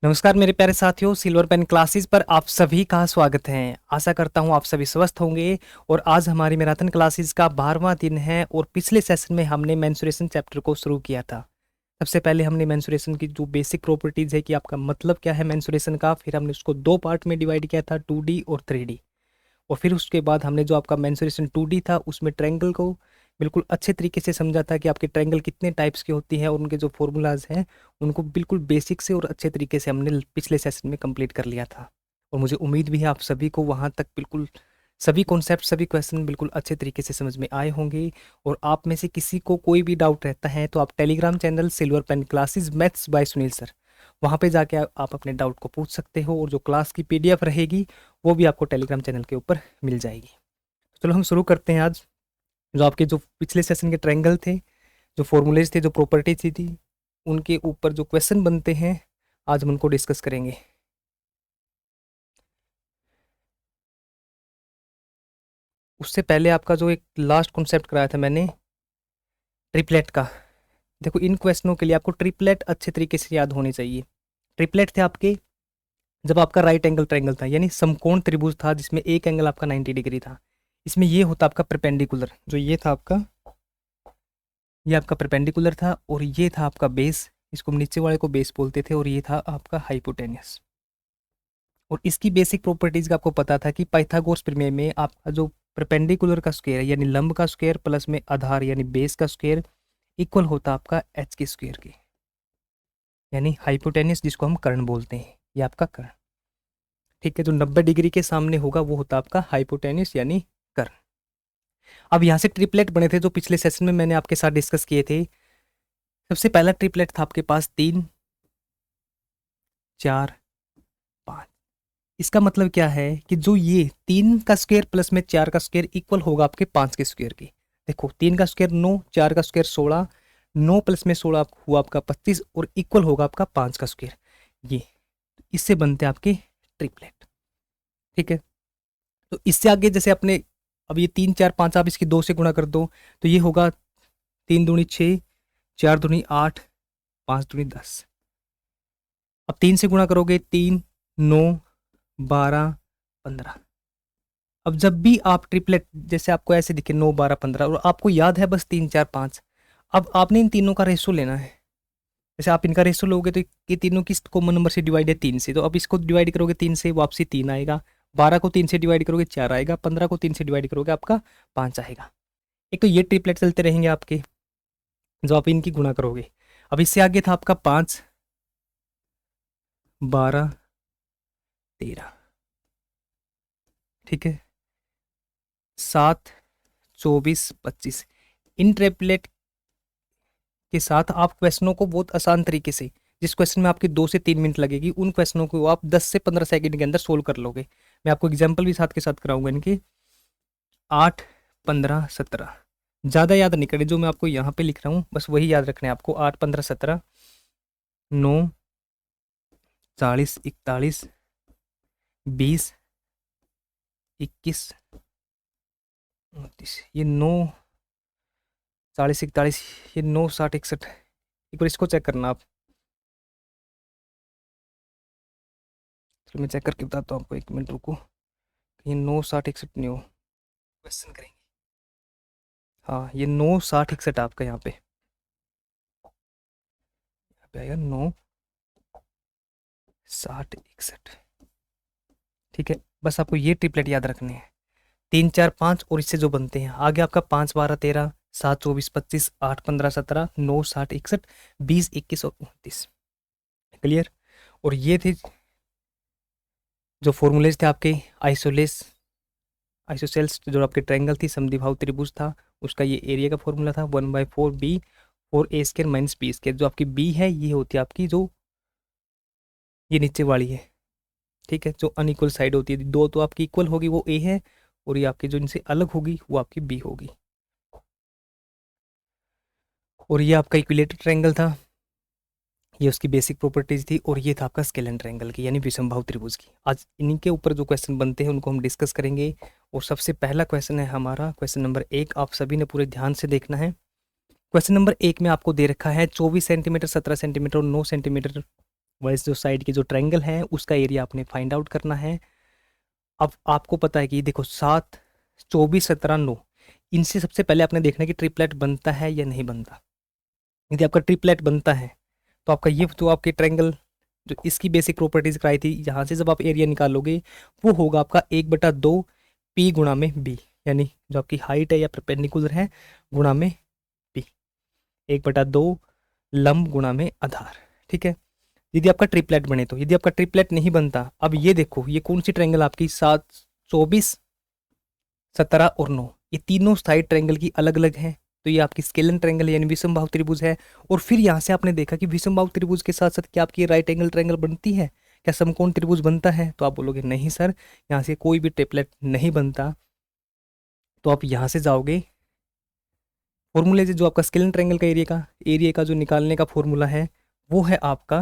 नमस्कार मेरे प्यारे साथियों, सिल्वर पेन क्लासेस पर आप सभी का स्वागत है। आशा करता हूँ आप सभी स्वस्थ होंगे। और आज हमारी मैराथन क्लासेस का 12वां दिन है और पिछले सेशन में हमने मेंस्ट्रुएशन चैप्टर को शुरू किया था। सबसे पहले हमने मेंस्ट्रुएशन की जो बेसिक प्रॉपर्टीज है कि आपका मतलब क्या है मेंस्ट्रुएशन का, फिर हमने उसको दो पार्ट में डिवाइड किया था, 2D और 3D। और फिर उसके बाद हमने जो आपका मेंस्ट्रुएशन 2D था उसमें ट्रायंगल को बिल्कुल अच्छे तरीके से समझा था कि आपके ट्रायंगल कितने टाइप्स की होती हैं और उनके जो फॉर्मूलाज हैं उनको बिल्कुल बेसिक से और अच्छे तरीके से हमने पिछले सेशन में कंप्लीट कर लिया था। और मुझे उम्मीद भी है आप सभी को वहाँ तक बिल्कुल सभी कॉन्सेप्ट सभी क्वेश्चन बिल्कुल अच्छे तरीके से समझ में आए होंगे। और आप में से किसी को कोई भी डाउट रहता है तो आप Telegram channel silver pen classes maths by Sunil sir, वहाँ पे जाके आप अपने डाउट को पूछ सकते हो और जो क्लास की पीडीएफ रहेगी वो भी आपको टेलीग्राम चैनल के ऊपर मिल जाएगी। चलो हम शुरू करते हैं। आज जो आपके जो पिछले सेशन के ट्रायंगल थे, जो फॉर्मूलेज थे, जो प्रॉपर्टीज थी उनके ऊपर जो क्वेश्चन बनते हैं आज हम उनको डिस्कस करेंगे। उससे पहले आपका जो एक लास्ट कॉन्सेप्ट कराया था मैंने ट्रिपलेट का, देखो इन क्वेश्चनों के लिए आपको ट्रिपलेट अच्छे तरीके से याद होने चाहिए। ट्रिपलेट थे आपके जब आपका राइट एंगल ट्रायंगल था, यानी समकोण त्रिभुज था जिसमें एक एंगल आपका 90 डिग्री था। इसमें ये होता आपका परपेंडिकुलर, जो ये था आपका, ये आपका परपेंडिकुलर था और ये था आपका बेस, इसको हम नीचे वाले को बेस बोलते थे, और ये था आपका हाइपोटेनियस। और इसकी बेसिक प्रॉपर्टीज का आपको पता था कि पाइथागोरस प्रमेय में आपका जो परपेंडिकुलर का स्क्वायर यानी लंब का स्क्वायर प्लस में आधार यानी बेस का स्क्वायर इक्वल होता आपका एच के स्क्वायर के, यानी हाइपोटेनियस जिसको हम कर्ण बोलते हैं, ये आपका कर्ण। ठीक है, जो 90 डिग्री के सामने होगा वो होता आपका हाइपोटेनियस यानी कर्ण। अब यहाँ से ट्रिपलेट बने थे जो पिछले सेशन में मैंने आपके साथ डिस्कस किए थे। सबसे पहला ट्रिपलेट था आपके पास 3 4 5। इसका मतलब क्या है कि जो ये 3 का स्क्वायर प्लस में 4 का स्क्वायर इक्वल होगा आपके 5 के स्क्वायर के। देखो 3 का स्क्वायर 9, 4 का स्क्वायर 16, 9 प्लस में 16 हुआ आपका 25 और इक्वल होगा आपका 5 का स्क्वायर। ये इससे बनते हैं आपके ट्रिपलेट। ठीक है, तो इससे आगे जैसे अपने अब ये 3 4 5 आप इसकी 2 से गुणा कर दो तो ये होगा 3 दूनी 6, 4 दूनी 8, 5 दूनी 10। अब 3 से गुणा करोगे 3 9 12 15। अब जब भी आप ट्रिपलेट जैसे आपको ऐसे दिखे 9 12 15 और आपको याद है बस 3 4 5, अब आपने इन तीनों का रेशो लेना है। जैसे आप इनका रेशो लोगे तो ये तीनों किस कॉमन नंबर से डिवाइड है 3 से, तो अब इसको डिवाइड करोगे 3 से वापसी 3 आएगा, 12 को 3 से डिवाइड करोगे 4 आएगा, 15 को 3 से डिवाइड करोगे आपका 5 आएगा। एक तो ये ट्रिपलेट चलते रहेंगे आपके जो आप इनकी गुणा करोगे। अब इससे आगे था आपका 5 12 13। ठीक है, 7 24 25। इन ट्रिपलेट के साथ आप क्वेश्चनों को बहुत आसान तरीके से, जिस क्वेश्चन में आपके 2 से 3 मिनट लगेगी उन क्वेश्चनों को आप 10 से 15 सेकंड के अंदर सोल्व कर लोगे। मैं आपको एग्जाम्पल भी साथ के साथ कराऊंगा इनके। 8 15 17 ज़्यादा याद नहीं करें, जो मैं आपको यहाँ पे लिख रहा हूँ बस वही याद रखना है आपको। 8 15 17 9 40 41 20 21 29। ये 9 40 41, ये 9 60 61। एक बार इसको चेक करना आप। चलो मैं चेक करके बताता हूँ आपको, 1 मिनट रुको। ये 9 60 61 नहीं हो, क्वेश्चन करेंगे। हाँ ये 9 60 61 आपका यहाँ पे आएगा 9 60 61। ठीक है, बस आपको ये ट्रिपलेट याद रखने हैं, 3 4 5 और इससे जो बनते हैं आगे आपका 5 12 13 7 24 25 8 15 17 9 60 61 20 21 और 29। क्लियर। और ये थे जो फॉर्मूलेज थे आपके आइसोलेस आइसोसेल्स, जो आपके ट्रायंगल थी समद्विबाहु त्रिभुज था उसका ये एरिया का फॉर्मूला था 1/4 b 4a² माइनस b²। जो आपकी b है ये होती है आपकी जो ये नीचे वाली है। ठीक है, जो अनइक्वल साइड होती है, दो तो आपकी इक्वल होगी वो a है और ये आपकी जो इनसे अलग होगी वो आपकी b होगी। और ये आपका इक्विलेटरल ट्रायंगल था, ये उसकी बेसिक प्रॉपर्टीज थी। और ये था आपका स्केलेन ट्रायंगल की यानी विषमबाहु त्रिभुज की। आज इन्हीं के ऊपर जो क्वेश्चन बनते हैं उनको हम डिस्कस करेंगे। और सबसे पहला क्वेश्चन है हमारा क्वेश्चन नंबर 1। आप सभी ने पूरे ध्यान से देखना है। क्वेश्चन नंबर 1 में आपको दे रखा है 24 सेंटीमीटर 17 सेंटीमीटर और 9 सेंटीमीटर वैसे जो साइड के जो ट्रायंगल है उसका एरिया आपने फाइंड आउट करना है। अब आपको पता है कि देखो 7, 24, 17, 9, इनसे सबसे पहले आपने देखना है कि ट्रिपलेट बनता है या नहीं बनता। यदि आपका ट्रिपलेट बनता है तो आपका ये जो आपके ट्रायंगल जो इसकी बेसिक प्रॉपर्टीज कराई थी, यहाँ से जब आप एरिया निकालोगे वो होगा आपका 1/2 पी गुणा में बी, यानी जो आपकी हाइट है या परपेंडिकुलर है गुणा में पी, 1/2 लंब गुणा में आधार। ठीक है, यदि आपका ट्रिपलेट बने तो। यदि आपका ट्रिपलेट नहीं बनता, अब ये देखो ये कौन सी ट्रायंगल आपकी 7, 24, 17 और 9, ये तीनों साइड ट्रायंगल की अलग अलग हैं। तो ये आपकी स्केलन ट्रायंगल यानी विषमबाहु त्रिभुज है। और फिर यहाँ से आपने देखा कि विषमबाहु त्रिभुज के साथ साथ क्या आपकी राइट एंगल ट्रायंगल बनती है, क्या समकोण त्रिभुज बनता है? तो आप बोलोगे नहीं सर, यहाँ से कोई भी ट्रिपलेट नहीं बनता। तो आप यहाँ से जाओगे फॉर्मूले से, जो आपका स्केलन ट्रायंगल का एरिया का जो निकालने का फॉर्मूला है वो है आपका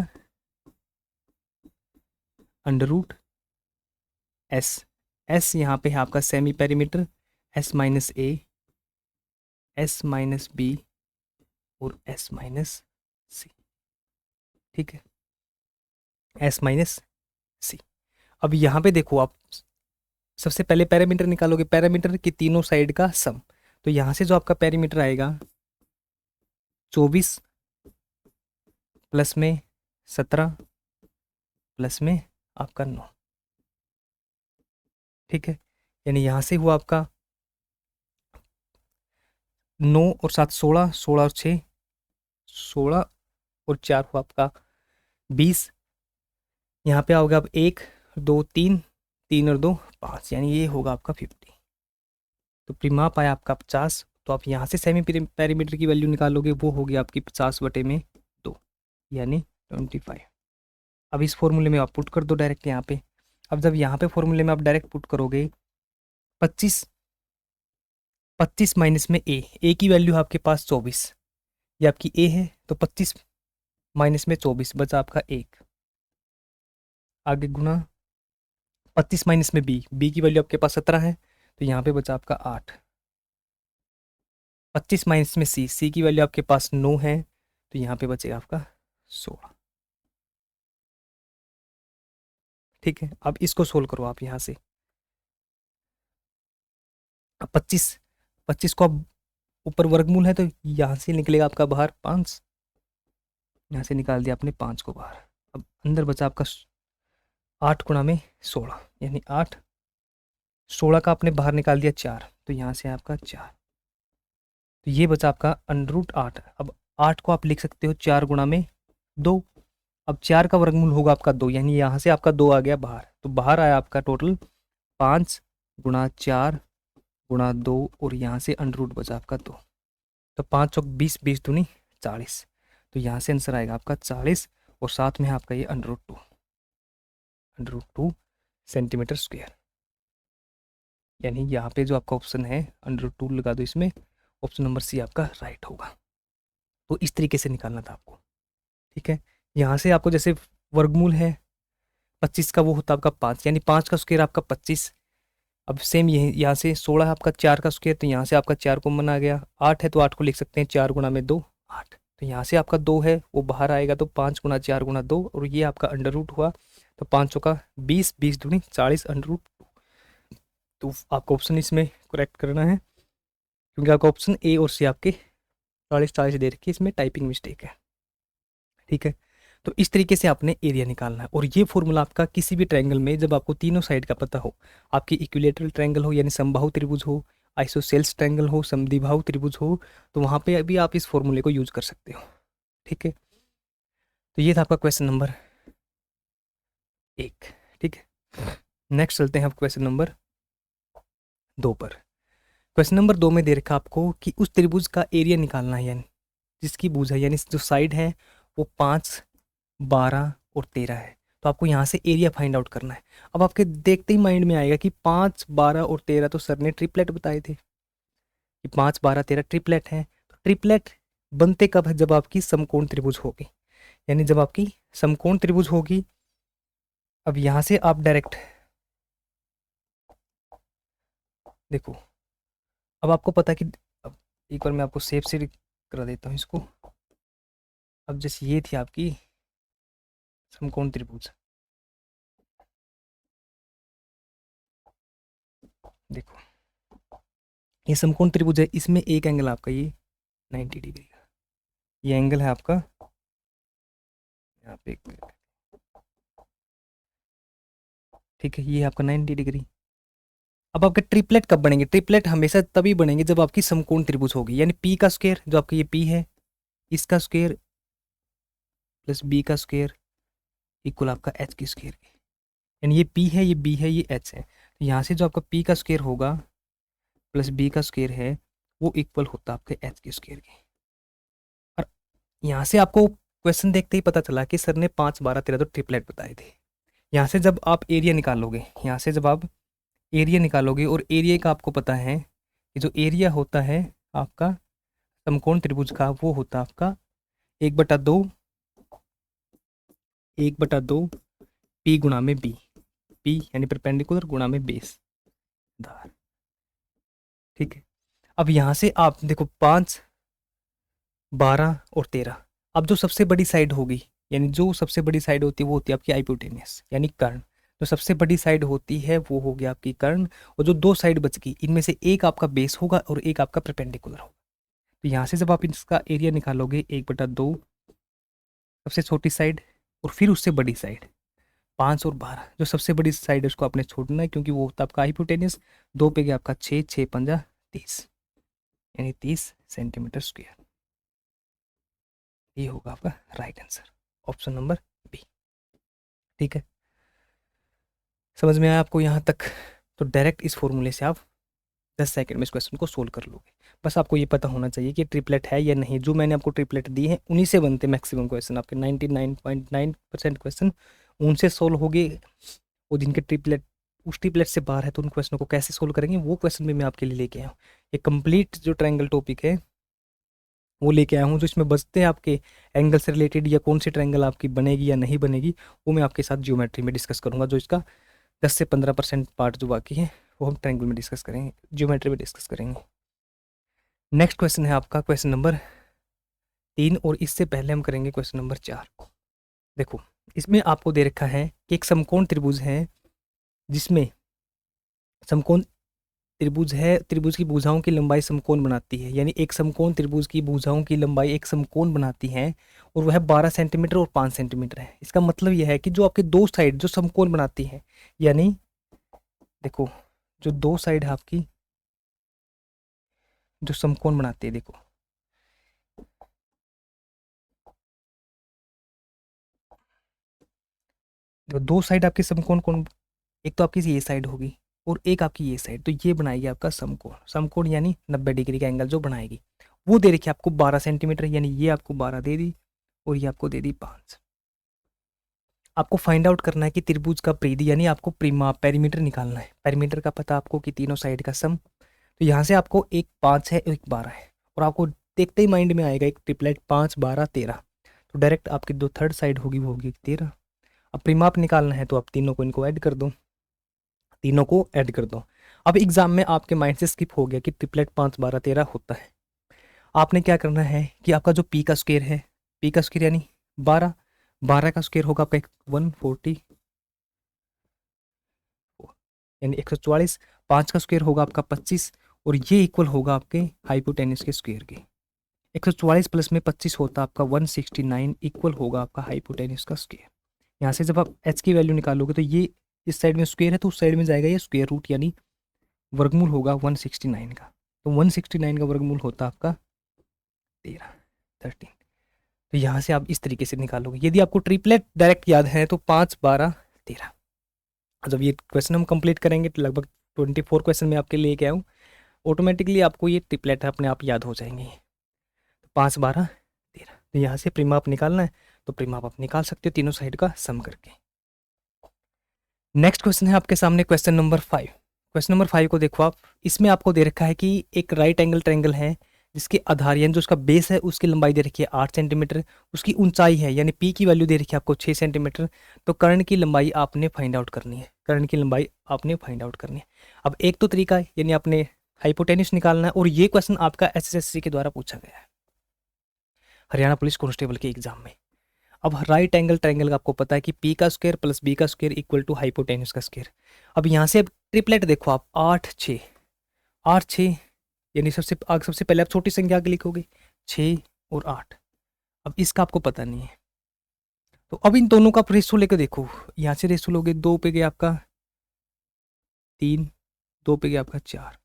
अंडर रूट एस। एस यहाँ पे है आपका semi perimeter, S minus A, S minus B और एस माइनस सी। ठीक है, एस माइनस सी। अब यहाँ पे देखो आप सबसे पहले पैरामीटर निकालोगे, पैरामीटर की तीनों साइड का सम। तो यहाँ से जो आपका पैरामीटर आएगा 24 प्लस में 17 प्लस में आपका 9। ठीक है, यानी यहाँ से हुआ आपका 9 और 7 16, 16 और 6 16 और 4 हुआ आपका 20। यहाँ पे आओगे आप 1 2 3, 3 और 2 5, यानी ये होगा आपका 50। तो परिमाप आया आपका 50। तो आप यहाँ से सेमी पेरीमीटर की वैल्यू निकालोगे, वो होगी आपकी 50/2 यानी 25। अब इस फॉर्मूले में आप पुट कर दो डायरेक्ट यहाँ पे। अब जब यहाँ पे फॉर्मूले में आप डायरेक्ट पुट करोगे 25, 25 माइनस में ए की वैल्यू है आपके पास 24, ये आपकी ए है। तो 25 माइनस में 24 बचा आपका 1, आगे गुना 25 माइनस में बी की वैल्यू आपके पास 17 है, तो यहाँ पे बचा आपका 8। 25 माइनस में सी की वैल्यू आपके पास 9 है, तो यहाँ पे बचेगा आपका 16। ठीक है, अब इसको सोल्व करो आप यहाँ से। अब 25 को अब ऊपर वर्गमूल है तो यहाँ से निकलेगा आपका बाहर 5, यहाँ से निकाल दिया आपने 5 को बाहर। अब अंदर बचा आपका 8 गुणा में 16, यानी 8, 16 का आपने बाहर निकाल दिया 4, तो यहाँ से आपका 4। तो ये बचा आपका √8। अब 8 को आप लिख सकते हो 4 गुणा में 2। अब 4 का वर्गमूल होगा आपका 2, यानी यहाँ से आपका 2 आ गया बाहर। तो बाहर आया आपका टोटल 5 गुणा 4 गुणा 2 और यहाँ से √ बचा आपका 2। तो 5 चौक 20, 20 दूनी 40। तो यहाँ से आंसर आएगा आपका 40 और साथ में आपका ये √2 सेंटीमीटर स्क्वायर। यानी यहाँ पे जो आपका ऑप्शन है √2 लगा दो इसमें, ऑप्शन नंबर सी आपका राइट होगा। तो इस तरीके से निकालना था आपको। ठीक है, यहाँ से आपको जैसे वर्गमूल है 25 का, वो होता है आपका 5, यानी 5 का स्क्वायर आपका 25। अब सेम यही यहाँ से 16 है आपका 4 का स्क्वायर, तो यहाँ से आपका 4 कॉमन आ गया। 8 है तो 8 को लिख सकते हैं 4 गुणा में 2 8। तो यहाँ से आपका 2 है वो बाहर आएगा, तो 5 गुणा 4 गुणा 2 और ये आपका √ हुआ। तो 5 चौका 20, 20 दूनी 40 √2। तो आपको ऑप्शन इसमें करेक्ट करना है, क्योंकि आपका ऑप्शन ए और सी आपके 40 दे रखी है, इसमें टाइपिंग मिस्टेक है। ठीक है, तो इस तरीके से आपने एरिया निकालना है। और ये फॉर्मूला आपका किसी भी ट्रायंगल में, जब आपको तीनों साइड का पता हो, आपकी इक्विलेटरल ट्रायंगल हो यानी समबाहु त्रिभुज हो, आइसोसेल्स ट्रायंगल हो, समद्विबाहु त्रिभुज हो, तो वहाँ पे भी आप इस फॉर्मूले को यूज कर सकते हो। ठीक है, तो ये था आपका क्वेश्चन नंबर 1। ठीक है, नेक्स्ट चलते हैं आप क्वेश्चन नंबर 2 पर। क्वेश्चन नंबर 2 में दे रखा आपको कि उस त्रिभुज का एरिया निकालना है, यानी जिसकी भुजा यानी जो साइड है वो 5, 12 और 13 है। तो आपको यहाँ से एरिया फाइंड आउट करना है। अब आपके देखते ही माइंड में आएगा कि 5, 12 और 13 तो सर ने ट्रिपलेट बताए थे कि 5, 12, 13 ट्रिपलेट है। तो ट्रिपलेट बनते कब है? जब आपकी समकोण त्रिभुज होगी, यानी जब आपकी समकोण त्रिभुज होगी। अब यहाँ से आप डायरेक्ट देखो, अब आपको पता कि अब एक बार मैं आपको सेफ से करा देता हूँ इसको। अब जैसे ये थी आपकी समकोण त्रिभुज, देखो ये समकोण त्रिभुज है, इसमें एक एंगल आपका ये 90 डिग्री का, ये एंगल है आपका यहाँ पे, ठीक है, ये आपका 90 डिग्री। अब आपके ट्रिपलेट कब बनेंगे? ट्रिपलेट हमेशा तभी बनेंगे जब आपकी समकोण त्रिभुज होगी, यानी पी का स्क्वायर, जो आपका ये पी है, इसका स्क्वायर प्लस बी का स्क्वायर इक्वल आपका एच की स्क्वायर के, यानी ये पी है, ये बी है, ये एच है, तो यहाँ से जो आपका पी का स्क्वायर होगा प्लस बी का स्क्वायर है वो इक्वल होता है आपके एच के स्क्वायर के। और यहाँ से आपको क्वेश्चन देखते ही पता चला कि सर ने 5 12 13 तो ट्रिपलेट बताए थे। यहाँ से जब आप एरिया निकालोगे, यहाँ से जब आप एरिया निकालोगे, और एरिया का आपको पता है कि जो एरिया होता है आपका समकोण त्रिभुज का वो होता है आपका 1/2, 1/2 पी गुणा में बी, पी यानी परपेंडिकुलर गुणा में बेस धार, ठीक है। अब यहाँ से आप देखो 5 12 और 13, अब जो सबसे बड़ी साइड होगी, यानी जो सबसे बड़ी साइड होती है वो होती है आपकी हाइपोटेनियस यानी कर्ण, जो सबसे बड़ी साइड होती है वो होगी आपकी कर्ण, और जो दो साइड बच गई इनमें से एक आपका बेस होगा और एक आपका परपेंडिकुलर होगा। तो यहाँ से जब आप इसका एरिया निकालोगे 1/2 सबसे छोटी साइड और फिर उससे बड़ी साइड 5 और 12, जो सबसे बड़ी साइड है उसको आपने छोड़ना है क्योंकि वो होता है आपका हाइपोटेनियस, 2 पे गया आपका 6 6 5 30, यानी 30 सेंटीमीटर स्क्वायर। ये होगा आपका right answer, option number B, ठीक है। समझ में आया आपको यहाँ तक? तो डायरेक्ट इस फॉर्मूले से आप 10 सेकंड में इस क्वेश्चन को सोल्व कर लोगे। बस आपको ये पता होना चाहिए कि ट्रिपलेट है या नहीं। जो मैंने आपको ट्रिपलेट दी है उन्हीं से बनते मैक्सिमम क्वेश्चन, आपके 99.9% क्वेश्चन उनसे सोल्व होगे। और जिनके ट्रिपलेट उस ट्रिपलेट से बाहर है तो उन क्वेश्चनों को कैसे सोल्व करेंगे वो क्वेश्चन भी मैं आपके लिए लेके आया हूँ। ये कंप्लीट जो ट्रायंगल टॉपिक है वो लेके आया हूँ, जो इसमें बचते हैं आपके एंगल से रिलेटेड या कौन सी ट्रायंगल आपकी बनेगी या नहीं बनेगी, वो मैं आपके साथ जियोमेट्री में डिस्कस करूँगा। जो इसका 10 से 15% पार्ट जो बाकी है वो हम ट्रायंगल में डिस्कस करेंगे, जियोमेट्री में डिस्कस करेंगे। नेक्स्ट क्वेश्चन है आपका क्वेश्चन नंबर 3, और इससे पहले हम करेंगे क्वेश्चन नंबर 4। देखो इसमें आपको दे रखा है कि एक समकोण त्रिभुज है जिसमें समकोण त्रिभुज है, त्रिभुज की भुजाओं की लंबाई समकोण बनाती है, यानी एक समकोण त्रिभुज की भुजाओं की लंबाई एक समकोण बनाती है और वह 12 सेंटीमीटर और 5 सेंटीमीटर है। इसका मतलब यह है कि जो आपके दो साइड जो समकोण बनाती है, यानी देखो जो दो साइड है आपकी जो समकोण बनाती है, देखो देखो दो साइड आपके समकोण कौन, एक तो आपकी ये साइड होगी और एक आपकी ये साइड, तो ये बनाएगी आपका समकोण। समकोण यानी 90 डिग्री का एंगल जो बनाएगी वो दे रखी है आपको 12 सेंटीमीटर, यानी ये आपको 12 दे दी और ये आपको दे दी 5। आपको फाइंड आउट करना है कि त्रिभुज का परिधि, यानी आपको पेरीमीटर निकालना है। पेरीमीटर का पता आपको कि तीनों साइड का सम, तो यहाँ से आपको एक 5 है एक 12 है, और आपको देखते ही माइंड में आएगा एक ट्रिपलेट 5 12 13, तो डायरेक्ट आपकी जो थर्ड साइड होगी वो होगी 13। अब परिमाप निकालना है तो आप तीनों को इनको ऐड कर दो, तीनों को ऐड कर दो। अब एग्जाम में आपके माइंड से स्किप हो गया कि ट्रिपलेट 5 12 13 होता है। आपने क्या करना है कि आपका जो पी का स्क्वायर है, पी का स्क्वायर यानी 12, 12 का स्क्वायर होगा आपका 140 यानी 144, 5 का स्क्वायर होगा आपका 25, और ये इक्वल होगा आपके हाइपोटेनिस के स्क्वायर के। 144 प्लस में 25 होता है आपका 169 इक्वल होगा आपका हाइपोटेनिस का स्क्वायर। यहाँ से जब आप एच की वैल्यू निकालोगे तो ये इस साइड में स्क्वायर है तो उस साइड में जाएगा ये स्क्वायर रूट, यानी वर्गमूल होगा 169 का, तो 169 का वर्गमूल होता है आपका 13। तो यहाँ से आप इस तरीके से निकालोगे। यदि आपको ट्रिपलेट डायरेक्ट याद है तो 5 12 13। जब ये क्वेश्चन हम कंप्लीट करेंगे तो लगभग 24 क्वेश्चन मैं आपके लिए क्या हूँ, ऑटोमेटिकली आपको ये ट्रिपलेट अपने आप याद हो जाएंगे। तो 5 12 13, तो यहाँ से परिमाप निकालना है तो परिमाप आप निकाल सकते हो तीनों साइड का सम करके। नेक्स्ट क्वेश्चन है आपके सामने क्वेश्चन नंबर 5। क्वेश्चन नंबर 5 को देखो आप, इसमें आपको दे रखा है कि एक राइट एंगल ट्रायंगल है जिसके आधार यानी जो उसका बेस है उसकी लंबाई दे रखी है 8 सेंटीमीटर, उसकी ऊंचाई है यानी पी की वैल्यू दे रखी है आपको 6 सेंटीमीटर। तो कर्ण की लंबाई आपने फाइंड आउट करनी है, कर्ण की लंबाई आपने फाइंड आउट करनी है। अब एक तो तरीका है यानी आपने हाइपोटेन्यूस निकालना है, और ये क्वेश्चन आपका एसएससी के द्वारा पूछा गया है हरियाणा पुलिस कांस्टेबल के एग्जाम में। अब राइट एंगल ट्रायंगल का आपको पता है कि पी का स्क्वायर प्लस बी का स्क्वायर इक्वल टू हाइपोटेन्यूज का स्क्वायर। अब यहाँ से अब ट्रिपलेट देखो आप, 8 6, 8 6, यानी सबसे पहले आप छोटी संख्या के लिखोगे 6 और 8। अब इसका आपको पता नहीं है, तो अब इन दोनों का रेशो लेकर देखो। यहाँ से रेशो लोगे, 2 पे गया आपका 3, 2 पे गया आपका 4,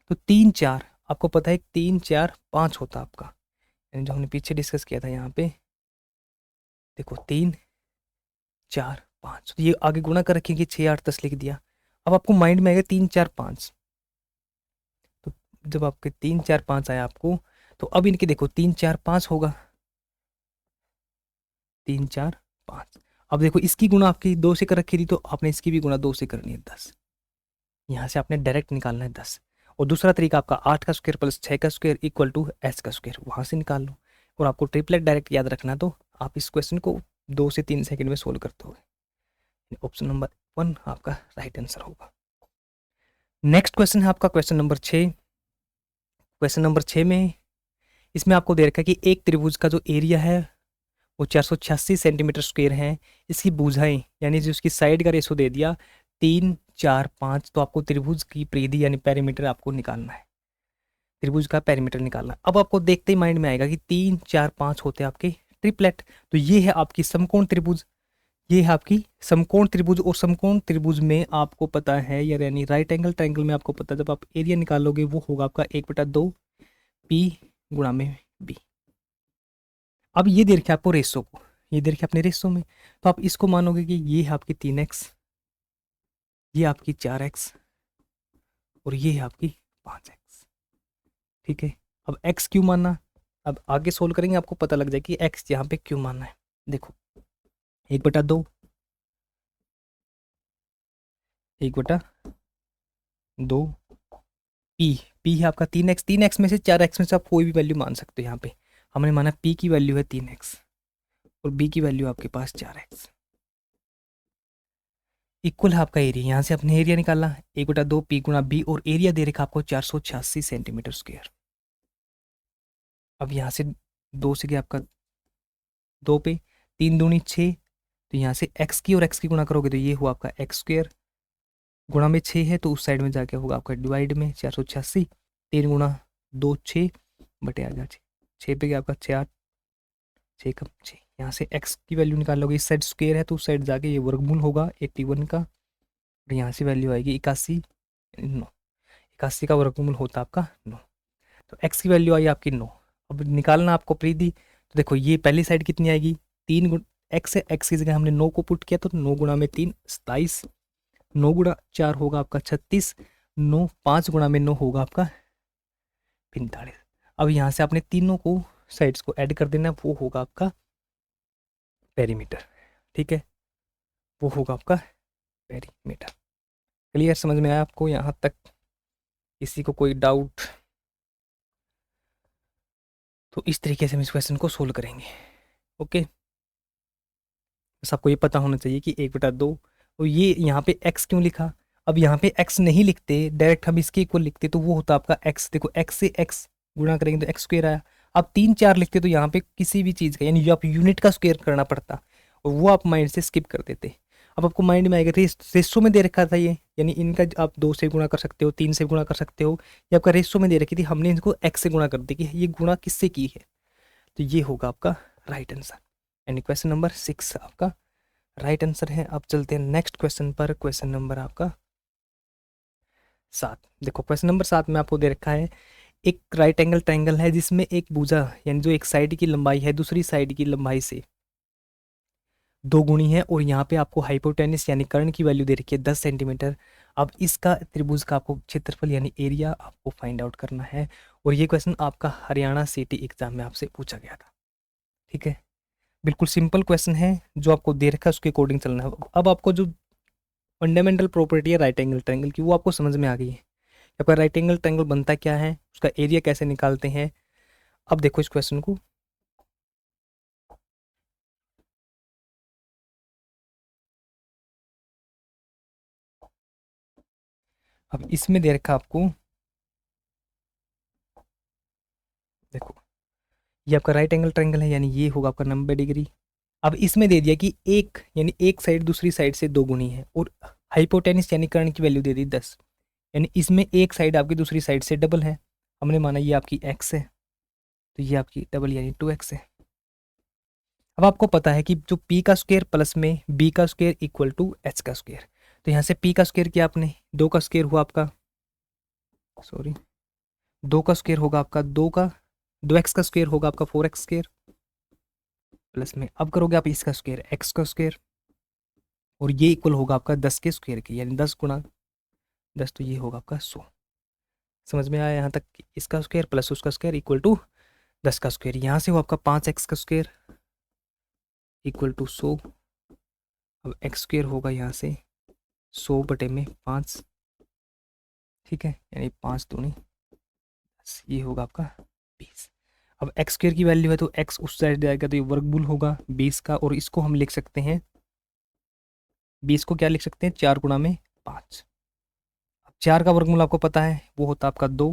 तो 3 4 आपको पता है 3 4 5 होता आपका, यानी जो हमने पीछे डिस्कस किया था यहाँ पे देखो 3 4 5, तो ये आगे गुणा कर रखेंगे 6 8 10 लिख दिया। अब आपको माइंड में आएगा 3 4 5, तो जब आपके 3 4 5 आया आपको, तो अब इनके देखो 3 4 5 होगा, 3 4 5। अब देखो इसकी गुणा आपकी 2 से कर रखी थी, तो आपने इसकी भी गुणा 2 से करनी है 10। यहाँ से आपने डायरेक्ट निकालना है 10। और दूसरा तरीका आपका 8 का स्क्वायर प्लस 6 का स्क्वायर इक्वल टू एस का स्क्वायर, वहाँ से निकाल लो। और आपको ट्रिपलेट डायरेक्ट याद रखना, तो आप इस क्वेश्चन को 2 से 3 सेकंड में सोल्व करते हो। ऑप्शन नंबर 1 आपका राइट आंसर होगा। नेक्स्ट क्वेश्चन है आपका क्वेश्चन नंबर 6। क्वेश्चन नंबर 6 में इसमें आपको दे रखा है कि एक त्रिभुज का जो एरिया है वो 486 सेंटीमीटर स्क्वायर है। इसकी भुजाएं यानी जो उसकी साइड का रेशो दे दिया 3 4 5, तो आपको त्रिभुज की परिधि यानी पेरीमीटर आपको निकालना है, त्रिभुज का पेरीमीटर निकालना है। अब आपको देखते ही माइंड में आएगा कि 3 4 5 होते हैं आपके ट्रिपलेट, तो ये है आपकी समकोण त्रिभुज, ये है आपकी समकोण त्रिभुज। और समकोण त्रिभुज में आपको पता है यानी राइट एंगल ट्रायंगल में आपको पता है, जब आप एरिया निकालोगे वो होगा आपका 1/2 पी गुणा में बी। अब ये दे रखे आपको रेशो को, ये दे रखे अपने रेशो में, तो आप इसको मानोगे कि ये है आपकी 3x, ये आपकी 4x और ये है आपकी 5x। ठीक है, अब x क्यों मानना, अब आगे सोल्व करेंगे आपको पता लग जाए कि x यहाँ पे क्यों मानना है। देखो 1/2, 1/2 पी है आपका 3x, 3x में से 4x में से आप कोई भी वैल्यू मान सकते हो। यहाँ पे हमने माना p की वैल्यू है 3x और b की वैल्यू आपके पास 4x, इक्वल है आपका एरिया। यहाँ से अपने एरिया निकालना 1/2 पी गुणा बी, और एरिया दे रखा आपको 486 सेंटीमीटर स्क्वायर। अब यहाँ से 2 से गया आपका 2 पे, 3 दूनी 6, तो यहाँ से x की और x की गुणा करोगे तो ये हुआ आपका एक्स स्क्वायर, गुणा में 6 है तो उस साइड में जाके होगा आपका डिवाइड में 486, 3 गुणा 2 6 बटे आ जा 6 पे गया आपका 4, 6 कम 6। यहाँ से x की वैल्यू निकाल लोगे, इस साइड स्क्वायर है तो उस साइड जाके ये वर्गमूल होगा 81 का, और यहाँ से वैल्यू आएगी 81 9, 81 का वर्गमूल होता आपका 9, तो x की वैल्यू आई आपकी 9। अब निकालना आपको परिधि, तो देखो ये पहली साइड कितनी आएगी 3 गुण x है, x की जगह हमने 9 को पुट किया तो 9 गुणा में 3 27, 9 गुणा 4 होगा आपका 36, 9 5 गुणा में 9 होगा आपका 45। अब यहाँ से आपने तीनों को साइड्स को ऐड कर देना, वो होगा आपका पेरीमीटर। ठीक है, वो होगा आपका पेरीमीटर। क्लियर, समझ में आया आपको यहाँ तक? किसी को कोई डाउट? तो इस तरीके से हम इस क्वेश्चन को सोल्व करेंगे। ओके, बस आपको ये पता होना चाहिए कि 1/2, और ये यहाँ पे x क्यों लिखा। अब यहाँ पे x नहीं लिखते, डायरेक्ट हम इसके इक्वल लिखते तो वो होता आपका x। देखो x से x गुणा करेंगे तो x स्क्वायर आया। अब 3 4 लिखते तो यहाँ पे किसी भी चीज़ का यानी जो आप यूनिट का स्क्वायर करना पड़ता, और वो आप माइंड से स्किप कर देते। अब आपको माइंड में आएगा रेशो में दे रखा था ये, यानी इनका आप 2 से गुणा कर सकते हो, 3 से गुणा कर सकते हो, ये आपका रेशो में दे रखी थी, हमने इनको x से गुणा कर दी कि ये गुणा किससे की है, तो ये होगा आपका राइट आंसर। यानी क्वेश्चन नंबर 6 आपका राइट आंसर है। अब चलते हैं नेक्स्ट क्वेश्चन पर, क्वेश्चन नंबर आपका 7। देखो क्वेश्चन नंबर 7 में आपको दे रखा है एक राइट एंगल ट्रायंगल है जिसमें एक भुजा यानी जो एक साइड की लंबाई है दूसरी साइड की लंबाई से 2 गुणी है, और यहाँ पे आपको हाइपोटेनस यानी कर्ण की वैल्यू दे रखी है 10 सेंटीमीटर। अब इसका त्रिभुज का आपको क्षेत्रफल यानी एरिया आपको फाइंड आउट करना है, और ये क्वेश्चन आपका हरियाणा सिटी एग्जाम में आपसे पूछा गया था। ठीक है, बिल्कुल सिंपल क्वेश्चन है, जो आपको दे रखा है उसके अकॉर्डिंग चलना है। अब आपको जो फंडामेंटल प्रॉपर्टी है राइट एंगल ट्रायंगल की वो आपको समझ में आ गई है। आपका राइट एंगल ट्रायंगल बनता क्या है, उसका एरिया कैसे निकालते हैं। अब देखो इस क्वेश्चन को, अब इसमें दे रखा आपको, देखो ये आपका राइट एंगल ट्रायंगल है, यानी ये होगा आपका 90 डिग्री, अब इसमें दे दिया कि एक यानी एक साइड दूसरी साइड से दो गुनी है, और हाइपोटेनिस यानी कर्ण की वैल्यू दे दी 10, यानी इसमें एक साइड आपकी दूसरी साइड से डबल है। हमने माना ये आपकी x है, तो ये आपकी डबल यानी 2x है। अब आपको पता है कि जो p का स्क्वायर प्लस में b का स्क्वायर इक्वल टू h का स्क्वायर, तो यहाँ से p का स्क्वायर किया आपने, 2 का स्क्वायर हुआ आपका, सॉरी 2 का स्क्वायर होगा आपका 2x का स्क्वायर होगा आपका 4x स्क्वायर, प्लस में अब करोगे आप इसका स्क्वायर x का स्क्वायर, और ये इक्वल होगा आपका 10 के स्क्वायर की, यानी 10 गुणा 10, तो ये होगा आपका 100। समझ में आया यहाँ तक? इसका स्क्वायर प्लस उसका स्क्वायर इक्वल टू 10 का स्क्वायर। यहाँ से वो आपका 5x का स्क्वायर इक्वल टू 100। अब एक्स स्क्वायर होगा यहाँ से 100 बटे में 5, ठीक है, यानी 5 दूनी 10, ये होगा आपका 20। अब एक्स स्क्वायर की वैल्यू है तो एक्स उस साइड जाएगा तो ये वर्गमूल होगा 20 का, और इसको हम लिख सकते हैं 20 को क्या लिख सकते हैं, 4 गुणा में 5। अब 4 का वर्गमूल आपको पता है वो होता है आपका 2,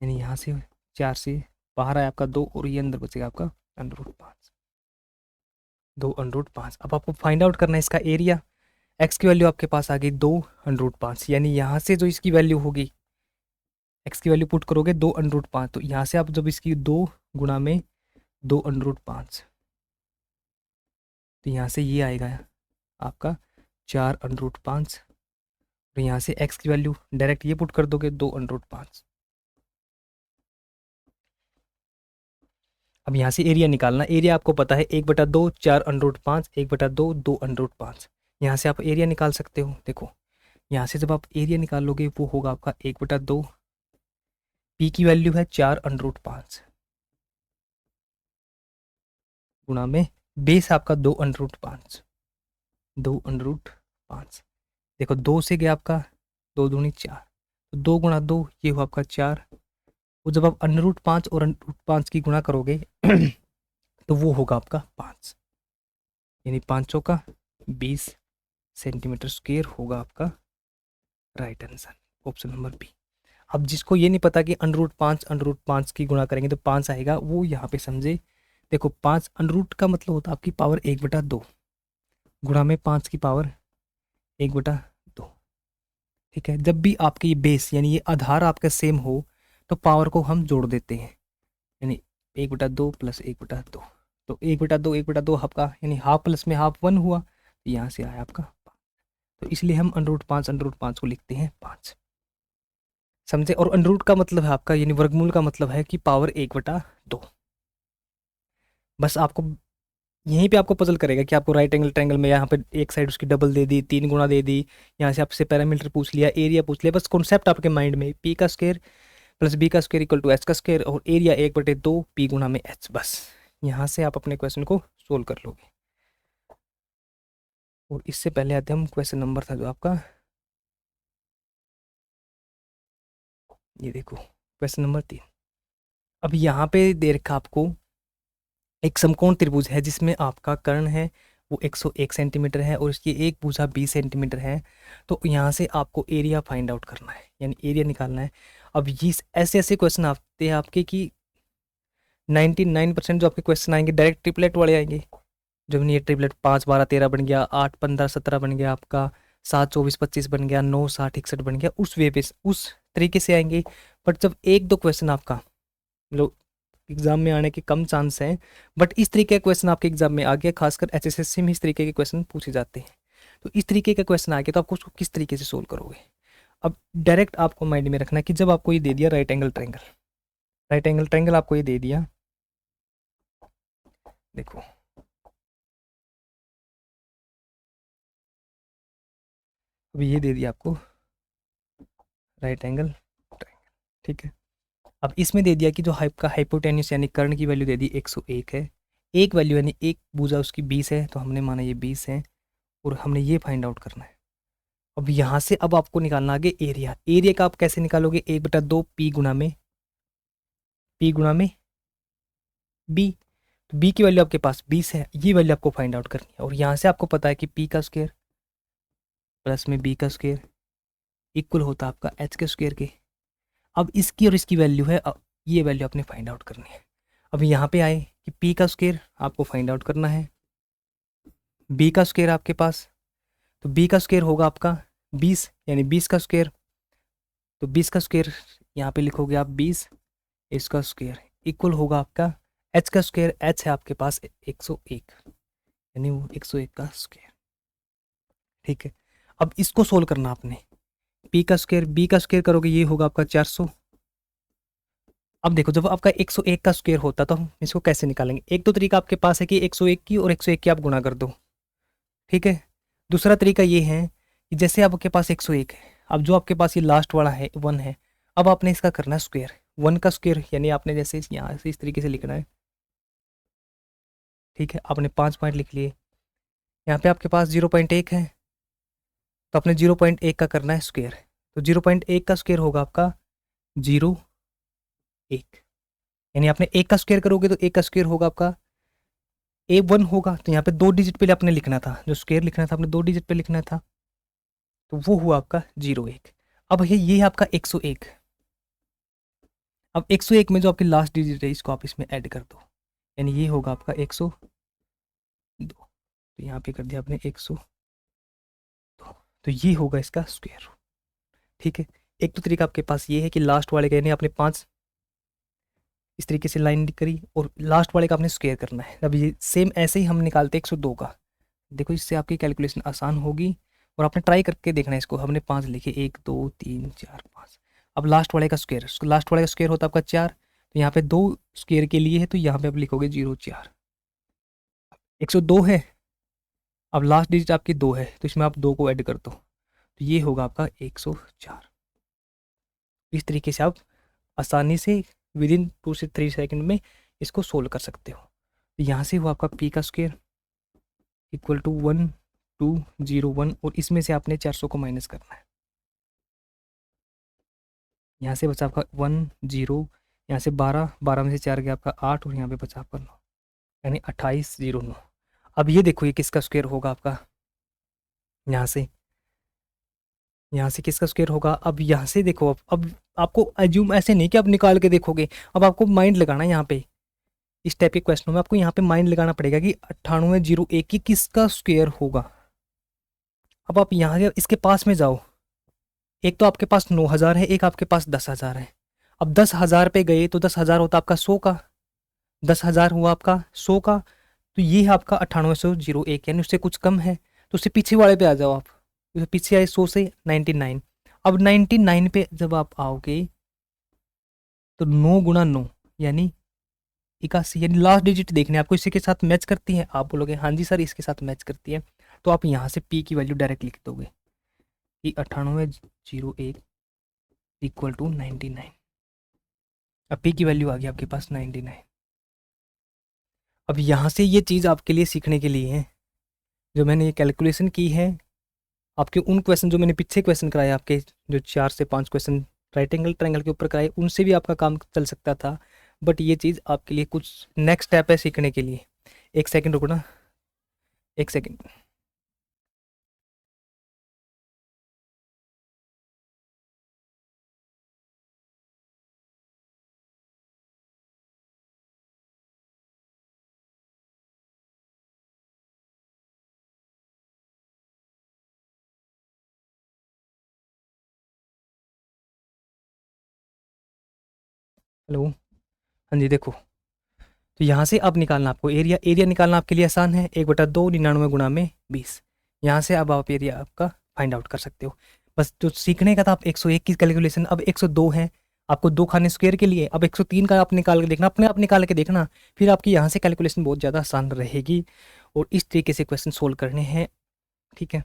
यानी यहाँ से 4 से बाहर आया आपका 2, और ये अंदर बचेगा आपका √5, 2√5। अब आपको फाइंड आउट करना है इसका एरिया। एक्स की वैल्यू आपके पास आ गई 2√5, यानी यहाँ से जो इसकी वैल्यू होगी, एक्स की वैल्यू पुट करोगे 2√5, तो यहाँ से आप जब इसकी 2 गुणा में 2√5, तो यहाँ से ये आएगा आपका 4√5, और यहाँ से एक्स की वैल्यू डायरेक्ट ये पुट कर दोगे 2√5। अब यहाँ से एरिया निकालना, एरिया आपको पता है 1/2 4√5, 1/2 2√5। यहाँ से आप एरिया निकाल सकते हो। देखो यहाँ से जब आप एरिया निकाल लोगे वो होगा आपका 1/2, पी की वैल्यू है 4√5 गुणा में बेस आपका 2√5, 2√5। देखो 2 से गया आपका 2 दूनी 4, तो 2 गुणा 2 ये हुआ आपका 4, वो जब आप √5 और √5 की गुणा करोगे तो वो होगा आपका 5, यानी 5 का 20 सेंटीमीटर स्क्वायर होगा आपका right answer, option number B. अब जिसको ये नहीं पता कि √5 की गुणा करेंगे तो 5 आएगा, वो यहाँ पे समझे। देखो 5 अंडरूट का मतलब होता है आपकी पावर 1/2 गुणा में 5 की पावर 1/2, ठीक है। जब भी आपकी ये बेस यानी ये आधार आपका सेम हो तो पावर को हम जोड़ देते हैं, यानी 1/2 प्लस 1/2, तो 1/2 आपका यानी हाफ प्लस में हाफ 1 हुआ, तो यहाँ से आया आपका 5, तो इसलिए हम √5 को लिखते हैं 5, समझे। और अंडरूट का मतलब है आपका यानी वर्गमूल का मतलब है कि पावर 1/2। बस आपको यहीं पे आपको पजल करेगा कि आपको राइट एंगल ट्रायंगल में यहाँ पे एक साइड उसकी डबल दे दी, 3 गुना दे दी, यहाँ से आपसे पैरामीटर पूछ लिया, एरिया पूछ लिया, बस कॉन्सेप्ट आपके माइंड में पी का स्क्वायर प्लस बी का स्क्वायर इक्वल टू एच का स्क्वायर, और एरिया 1/2 पी गुना में एच, बस यहाँ से आप अपने क्वेश्चन को सोल्व कर लोगे। और इससे पहले आते हम क्वेश्चन नंबर था जो आपका, ये देखो क्वेश्चन नंबर 3। अब यहाँ पे दे रखा आपको एक समकोण त्रिभुज है जिसमें आपका कर्ण है वो 101 सेंटीमीटर है और इसकी एक भुजा 20 सेंटीमीटर है। तो यहाँ से आपको एरिया फाइंड आउट करना है, यानी एरिया निकालना है। अब ये ऐसे ऐसे क्वेश्चन आते हैं आपके कि 99% जो आपके क्वेश्चन आएंगे डायरेक्ट ट्रिपलेट वाले आएंगे। जब नहीं, ये ट्रिपलेट 5 12 13 बन गया, 8 15 17 बन गया, आपका 7 24 25 बन गया, 9 60 61 बन गया, उस वे पे उस तरीके से आएंगे। बट जब एक दो क्वेश्चन आपका मतलब एग्जाम में आने के कम चांस हैं, बट इस तरीके का क्वेश्चन आपके एग्जाम में आ गया, खासकर एचएसएससी में इस तरीके के क्वेश्चन पूछे जाते हैं। तो इस तरीके का क्वेश्चन आ गया तो आपको उसको किस तरीके से सोल्व करोगे। अब डायरेक्ट आपको माइंड में रखना है कि जब आपको ये दे दिया राइट एंगल ट्रायंगल आपको ये दे दिया, देखो अभी ये दे दिया आपको राइट एंगल ट्रायंगल, ठीक है। अब इसमें दे दिया कि जो हाइप का हाइपोटेन्यूस यानी कर्ण की वैल्यू दे दी 101 है, एक वैल्यू यानी एक भुजा उसकी 20 है, तो हमने माना ये 20 है और हमने ये फाइंड आउट करना है। अब यहाँ से अब आपको निकालना आगे एरिया। एरिया का आप कैसे निकालोगे, 1/2 पी गुणा में बी, तो बी की वैल्यू आपके पास 20 है, ये वैल्यू आपको फाइंड आउट करनी है। और यहाँ से आपको पता है कि पी का स्क्वायर प्लस में बी का स्क्वायर इक्वल होता है आपका एच के स्क्वायर के। अब इसकी और इसकी वैल्यू है, अब ये वैल्यू आपने फाइंड आउट करनी है। अब यहाँ पे आए कि पी का स्क्वायर आपको फाइंड आउट करना है, बी का स्क्वायर आपके पास, तो बी का स्क्वायर होगा आपका 20, यानी 20 का स्क्वायर। तो 20 का स्क्वायर यहाँ पे लिखोगे आप 20, इसका स्क्वायर इक्वल होगा आपका एच का स्क्वायर। एच है आपके पास 101, यानी वो 101 का स्क्वायर। ठीक है, अब इसको सोल्व करना आपने। पी का स्क्वायर बी का स्क्वायर करोगे, ये होगा आपका 400। अब देखो, जब आपका 101 का स्क्वायर होता तो हम इसको कैसे निकालेंगे? एक तो तरीका आपके पास है कि 101 की और 101 की आप गुणा कर दो। ठीक है, दूसरा तरीका ये है कि जैसे आपके पास 101 है, अब जो आपके पास ये लास्ट वाला है 1 है, अब आपने इसका करना है स्क्वायर। 1 का स्क्वायर यानी आपने जैसे यहाँ से इस तरीके से लिखना है। ठीक है, आपने 5 पॉइंट लिख लिए। यहाँ पे आपके पास 0.1 है, तो आपने 0.1 का करना है स्क्वायर। तो 0.1 का स्क्वायर होगा आपका 0.1, यानी आपने 1 का स्क्वायर करोगे तो 1 का स्क्वायर होगा आपका A1 होगा। तो यहाँ पे 2 डिजिट पे आपने लिखना था, जो स्क्वायर लिखना था आपने 2 डिजिट पे लिखना था, तो वो हुआ आपका 0.1। अब है ये है आपका 101। अब 101 में जो आपकी लास्ट डिजिट है इसको आप इसमें ऐड कर दो, यानी ये होगा आपका 102। तो यहाँ पे कर दिया आपने 102, तो ये होगा इसका स्क्वायर। ठीक है, एक तो तरीका आपके पास ये है कि लास्ट वाले का यानी आपने 5 इस तरीके से लाइन करी और लास्ट वाले का आपने स्क्वायर करना है। अब ये सेम ऐसे ही हम निकालते हैं 102 का। देखो, इससे आपकी कैलकुलेशन आसान होगी और आपने ट्राई करके देखना है इसको। हमने 5 लिखे, 1 2 3 4 5। अब लास्ट वाले का स्क्वायर, लास्ट वाले का स्क्वायर होता है आपका 4, तो यहाँ पे 2 स्क्वायर के लिए है, तो यहाँ पे आप लिखोगे 0.4। 102 है, अब लास्ट डिजिट आपकी 2 है, तो इसमें आप 2 को ऐड कर दो, तो ये होगा आपका 104। इस तरीके से आप आसानी से विद इन 2 से 3 सेकंड में इसको सोल्व कर सकते हो। तो यहाँ से हुआ आपका पी का स्क्वायर इक्वल टू 1201, और इसमें से आपने 400 को माइनस करना है। यहाँ से बचा आपका 10, यहाँ से 12, 12 में से 4 गया आपका 8, और यहाँ पे बचा आपका 9, यानी 2809। अब ये देखो, ये किसका स्क्वायर होगा आपका? यहाँ से किसका स्क्वायर होगा? अब यहाँ से देखो, अब आपको एज्यूम ऐसे नहीं कि आप निकाल के देखोगे, अब आपको माइंड लगाना है यहाँ पे। इस टाइप के क्वेश्चनों में आपको यहाँ पे माइंड लगाना पड़ेगा कि 9801 की किसका स्क्वायर होगा। अब आप यहाँ के इसके पास में जाओ, एक तो आपके पास 9000 है, एक आपके पास 10,000 है। अब 10,000 पे गए तो 10,000 होता आपका 100 का, 10,000 हुआ आपका 100 का, तो ये है आपका 9801, यानी उससे कुछ कम है। तो उससे पीछे वाले पे आ जाओ आप, उससे पीछे आए 100 से 99। अब 99 पे जब आप आओगे तो 9 गुणा 9 यानी 81, यानी लास्ट डिजिट देखने आपको इसी के साथ मैच करती है। आप बोलोगे हाँ जी सर इसके साथ मैच करती है, तो आप यहाँ से पी की वैल्यू डायरेक्ट लिख दोगे कि 9801 इक्वल टू 99। अब पी की वैल्यू आ गई आपके पास 99। अब यहाँ से ये चीज़ आपके लिए सीखने के लिए है, जो मैंने ये कैलकुलेशन की है आपके उन क्वेश्चन जो मैंने पीछे क्वेश्चन कराए आपके, जो 4 से 5 क्वेश्चन राइट एंगल ट्रायंगल के ऊपर कराए, उनसे भी आपका काम चल सकता था। बट ये चीज़ आपके लिए कुछ नेक्स्ट स्टेप है सीखने के लिए। एक सेकंड रुको ना, एक सेकंड। हेलो, हाँ जी देखो, तो यहाँ से अब निकालना आपको एरिया। एरिया निकालना आपके लिए आसान है, 1/2 99 गुणा में 20। यहाँ से अब आप एरिया आपका फाइंड आउट कर सकते हो। बस जो सीखने का था, आप 101 की कैलकुलेशन, अब 102 है आपको 2 खाने स्क्वायर के लिए। अब 103 का आप निकाल के देखना, अपने आप निकाल के देखना, फिर आपकी यहाँ से कैलकुलेशन बहुत ज़्यादा आसान रहेगी और इस तरीके से क्वेश्चन सोल्व करने हैं। ठीक है,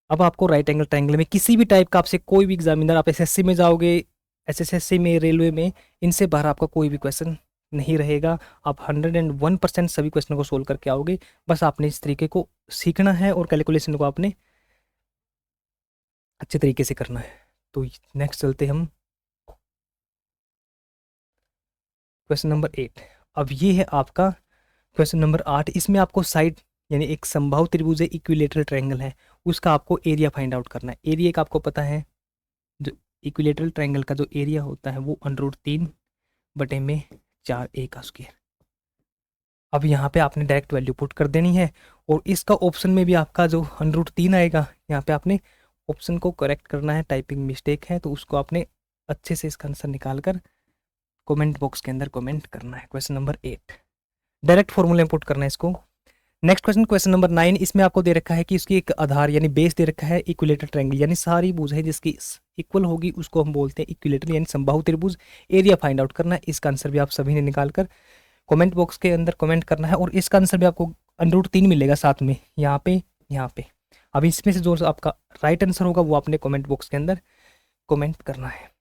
अब आपको राइट एंगल ट्रायंगल में किसी भी टाइप का आपसे कोई भी एग्जामिनर, आप एसएससी में जाओगे, एसएससी में, रेलवे में, इनसे बाहर आपका कोई भी क्वेश्चन नहीं रहेगा। आप 101% सभी क्वेश्चन को सोल्व करके आओगे। बस आपने इस तरीके को सीखना है और कैलकुलेशन को आपने अच्छे तरीके से करना है। तो नेक्स्ट चलते हम क्वेश्चन नंबर 8। अब ये है आपका क्वेश्चन नंबर 8। इसमें आपको साइड यानी एक समबाहु त्रिभुज है, इक्विलेटरल ट्रायंगल है, उसका आपको एरिया फाइंड आउट करना है। एरिया का आपको पता है, जो इक्विलेटरल ट्रायंगल का जो एरिया होता है वो √3 बटे में 4a का स्क्वायर। अब यहाँ पे आपने डायरेक्ट वैल्यू पुट कर देनी है, और इसका ऑप्शन में भी आपका जो √3 आएगा, यहाँ पे आपने ऑप्शन को करेक्ट करना है, टाइपिंग मिस्टेक है तो उसको आपने अच्छे से इसका आंसर निकाल कर कमेंट बॉक्स के अंदर कमेंट करना है। क्वेश्चन नंबर 8 डायरेक्ट फॉर्मूला में पुट करना है इसको। नेक्स्ट क्वेश्चन, क्वेश्चन नंबर 9, इसमें आपको दे रखा है कि इसकी एक आधार यानी बेस दे रखा है इक्विलेटर ट्रायंगल, यानी सारी भुजाएं जिसकी इक्वल होगी उसको हम बोलते हैं इक्विलेटर यानी समबाहु त्रिभुज। एरिया फाइंड आउट करना है। इसका आंसर भी आप सभी ने निकाल कर कमेंट बॉक्स के अंदर कमेंट करना है, और इसका आंसर भी आपको √3 मिलेगा साथ में यहाँ पे, यहाँ पे। अब इसमें से जो आपका राइट आंसर होगा वो आपने कमेंट बॉक्स के अंदर कमेंट करना है।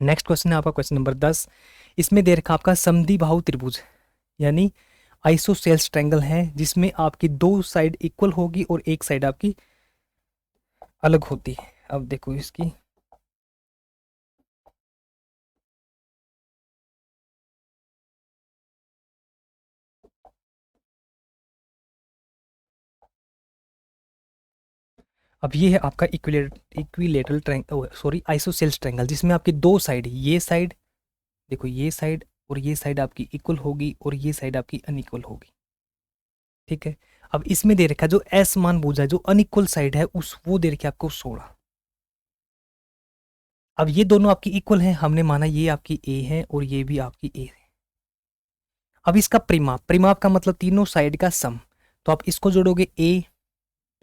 नेक्स्ट क्वेश्चन है आपका क्वेश्चन नंबर 10, इसमें दे रखा आपका समद्विबाहु त्रिभुज यानी आइसोसेल्स ट्रायंगल है, जिसमें आपकी दो साइड इक्वल होगी और एक साइड आपकी अलग होती है। अब देखो इसकी, अब ये है आपका equilateral triangle, sorry isosceles triangle, जिसमें आपकी दो साइड, ये साइड देखो, ये साइड और ये साइड आपकी इक्वल होगी और ये साइड आपकी अनइक्वल होगी। ठीक है। अब इसमें दे रखा है जो असमान भुजा है, जो अनइक्वल साइड है उस वो दे रखी है आपको 16। अब ये दोनों आपकी इक्वल हैं, हमने माना ये आपकी ए है और ये भी आपकी ए है। अब इसका परिमाप, परिमाप का मतलब तीनों साइड का सम, तो आप इसको जोड़ोगे ए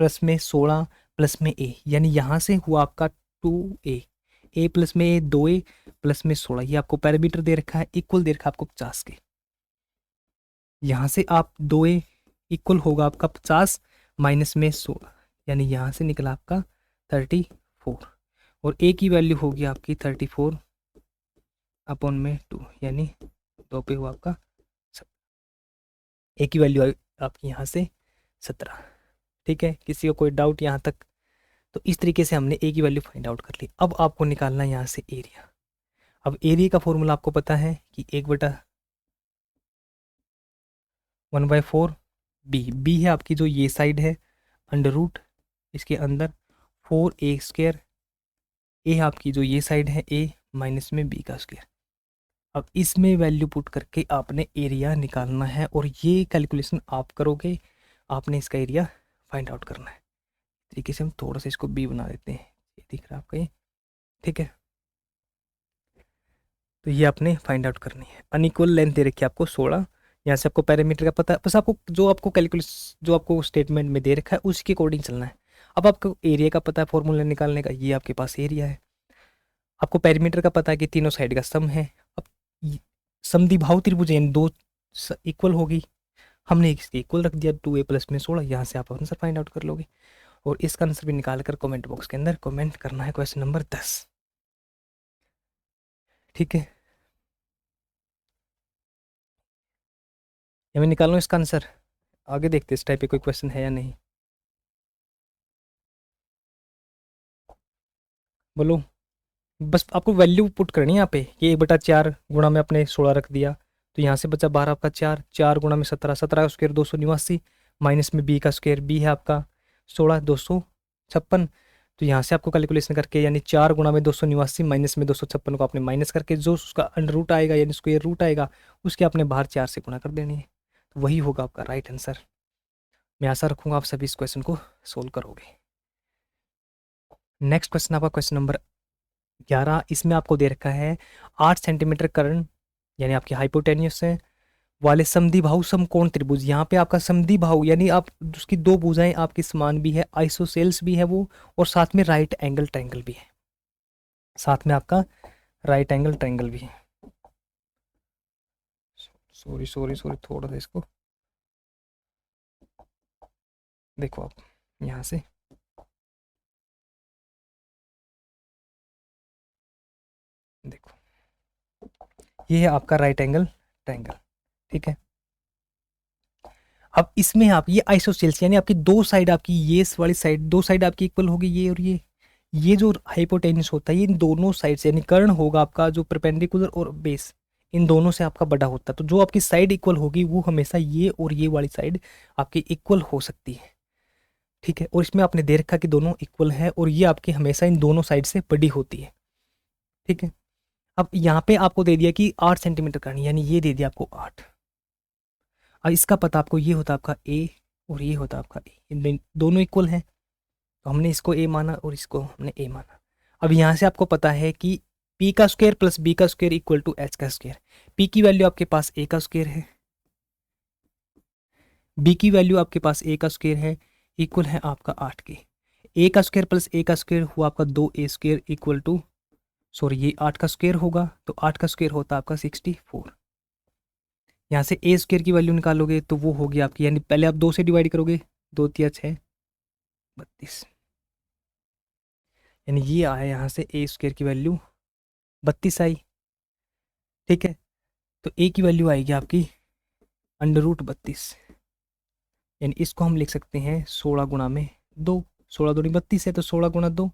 प्लस में 16 प्लस में ए, यानी यहां से हुआ आपका 2a, ए प्लस में ए 2a प्लस में 16, ये आपको पैरामीटर दे रखा है, इक्वल दे रखा है आपको 50 के। यहां से आप 2a इक्वल होगा आपका 50 माइनस में 16, यानी यहां से निकला आपका 34, और ए की वैल्यू होगी आपकी 34 अपॉन में 2, यानी 2 पे हुआ आपका 17। ए की वैल्यू आपकी यहाँ से 17। ठीक है, किसी को कोई डाउट यहाँ तक? तो इस तरीके से हमने ए की वैल्यू फाइंड आउट कर ली। अब आपको निकालना है यहाँ से एरिया। अब एरिया का फॉर्मूला आपको पता है कि 1/4 बी है आपकी जो ये साइड है, अंडर रूट इसके अंदर 4a², ए है आपकी जो ये साइड है ए माइनस में बी का स्क्वायर। अब इसमें वैल्यू पुट करके आपने एरिया निकालना है, और ये कैलकुलेशन आप करोगे, आपने इसका एरिया फाइंड आउट करना है। तरीके से हम थोड़ा सा इसको बी बना देते हैं, ये दिख रहा है आपका ये। ठीक है, तो ये आपने फाइंड आउट करनी है। अनइक्वल लेंथ दे रखी है आपको 16, यहाँ से आपको पैरामीटर का पता है, बस आपको जो आपको कैलकुलेस जो आपको स्टेटमेंट में दे रखा है उसके अकॉर्डिंग चलना है। अब आपको एरिया का पता है फॉर्मूला निकालने का, ये आपके पास एरिया है। आपको पैरामीटर का पता है कि तीनों साइड का सम है। अब समद्विबाहु त्रिभुज यानी दो इक्वल होगी, हमने इसकी इक्वल रख दिया 2a प्लस में 16, यहाँ से आप आंसर फाइंड आउट कर लोगे, और इसका आंसर भी निकाल कर कमेंट बॉक्स के अंदर कमेंट करना है। Question number 10। ठीक है, या मैं निकाल लूँ इसका आंसर? आगे देखते इस टाइप पे कोई क्वेश्चन है या नहीं, बोलो। बस आपको वैल्यू पुट करनी है यहाँ पे, ये 1/4 गुणा में अपने 16 रख दिया, तो यहाँ से बचा 12 आपका 4, 4 गुणा में 17, 17 का स्क्वायर 289, माइनस में बी का स्क्वायर, बी है आपका 16, 256। तो यहाँ से आपको कैलकुलेशन करके, यानी 4 गुणा में 289 माइनस में 256 को आपने माइनस करके जो उसका अंडर रूट आएगा यानी स्क्वायर रूट आएगा, उसके आपने बाहर 4 से गुणा कर देनी है, तो वही होगा आपका राइट आंसर। मैं आशा रखूँगा आप सभी इस क्वेश्चन को सोल्व करोगे। नेक्स्ट क्वेश्चन आपका क्वेश्चन नंबर 11, इसमें आपको दे रखा है 8 सेंटीमीटर करंट यानी आपकी हाइपोटेन्यूस है वाले समद्विबाहु समकोण त्रिभुज। यहाँ पे आपका समद्विबाहु यानी आप उसकी दो भुजाएं आपकी समान भी है, आइसोसेल्स भी है वो, और साथ में राइट एंगल ट्रायंगल भी है, साथ में आपका राइट एंगल ट्रायंगल भी है। सॉरी सॉरी सॉरी, थोड़ा सा इसको देखो आप यहाँ से, देखो ये है आपका राइट एंगल ट्रायंगल। ठीक है, अब इसमें आप ये आइसोसेल्स यानी आपकी दो साइड, आपकी ये वाली साइड दो साइड आपकी इक्वल होगी, ये और ये जो हाइपोटेन्यूस होता है ये इन दोनों साइड से, यानी कर्ण होगा आपका जो परपेंडिकुलर और बेस, इन दोनों से आपका बड़ा होता है, तो जो आपकी साइड इक्वल होगी वो हमेशा ये और ये वाली साइड आपकी इक्वल हो सकती है। ठीक है, और इसमें आपने दे रखा कि दोनों इक्वल है, और ये आपकी हमेशा इन दोनों साइड से बड़ी होती है। ठीक है, अब यहाँ पे आपको दे दिया कि 8 सेंटीमीटर करनी, यानी ये दे दिया आपको 8, अब इसका पता आपको ये होता आपका ए और ये होता आपका ए, दोनों इक्वल हैं, तो हमने इसको ए माना और इसको हमने ए माना। अब यहाँ से आपको पता है कि पी का स्क्वायर प्लस बी का स्क्वायर इक्वल टू एच का स्क्वायर। पी की वैल्यू आपके पास ए का स्क्वायर है, बी की वैल्यू आपके पास ए का स्क्वायर है, इक्वल है आपका 8 के। ए का स्क्वायर प्लस ए का स्क्वायर हुआ आपका 2 ए स्क्वायर इक्वल टू, सॉरी ये 8 का स्क्वायर होगा, तो 8 का स्क्वायर होता है आपका 64। यहाँ से ए स्क्वायर की वैल्यू निकालोगे तो वो होगी आपकी, यानी पहले आप 2 से डिवाइड करोगे, 2 तिया 6 32, यानी ये आया यहाँ से ए स्क्वायर की वैल्यू 32 आई। ठीक है, तो ए की वैल्यू आएगी आपकी √32, यानी इसको हम लिख सकते हैं 16 गुणा में 2, 16 दूनी 32 है, तो 16 गुणा 2,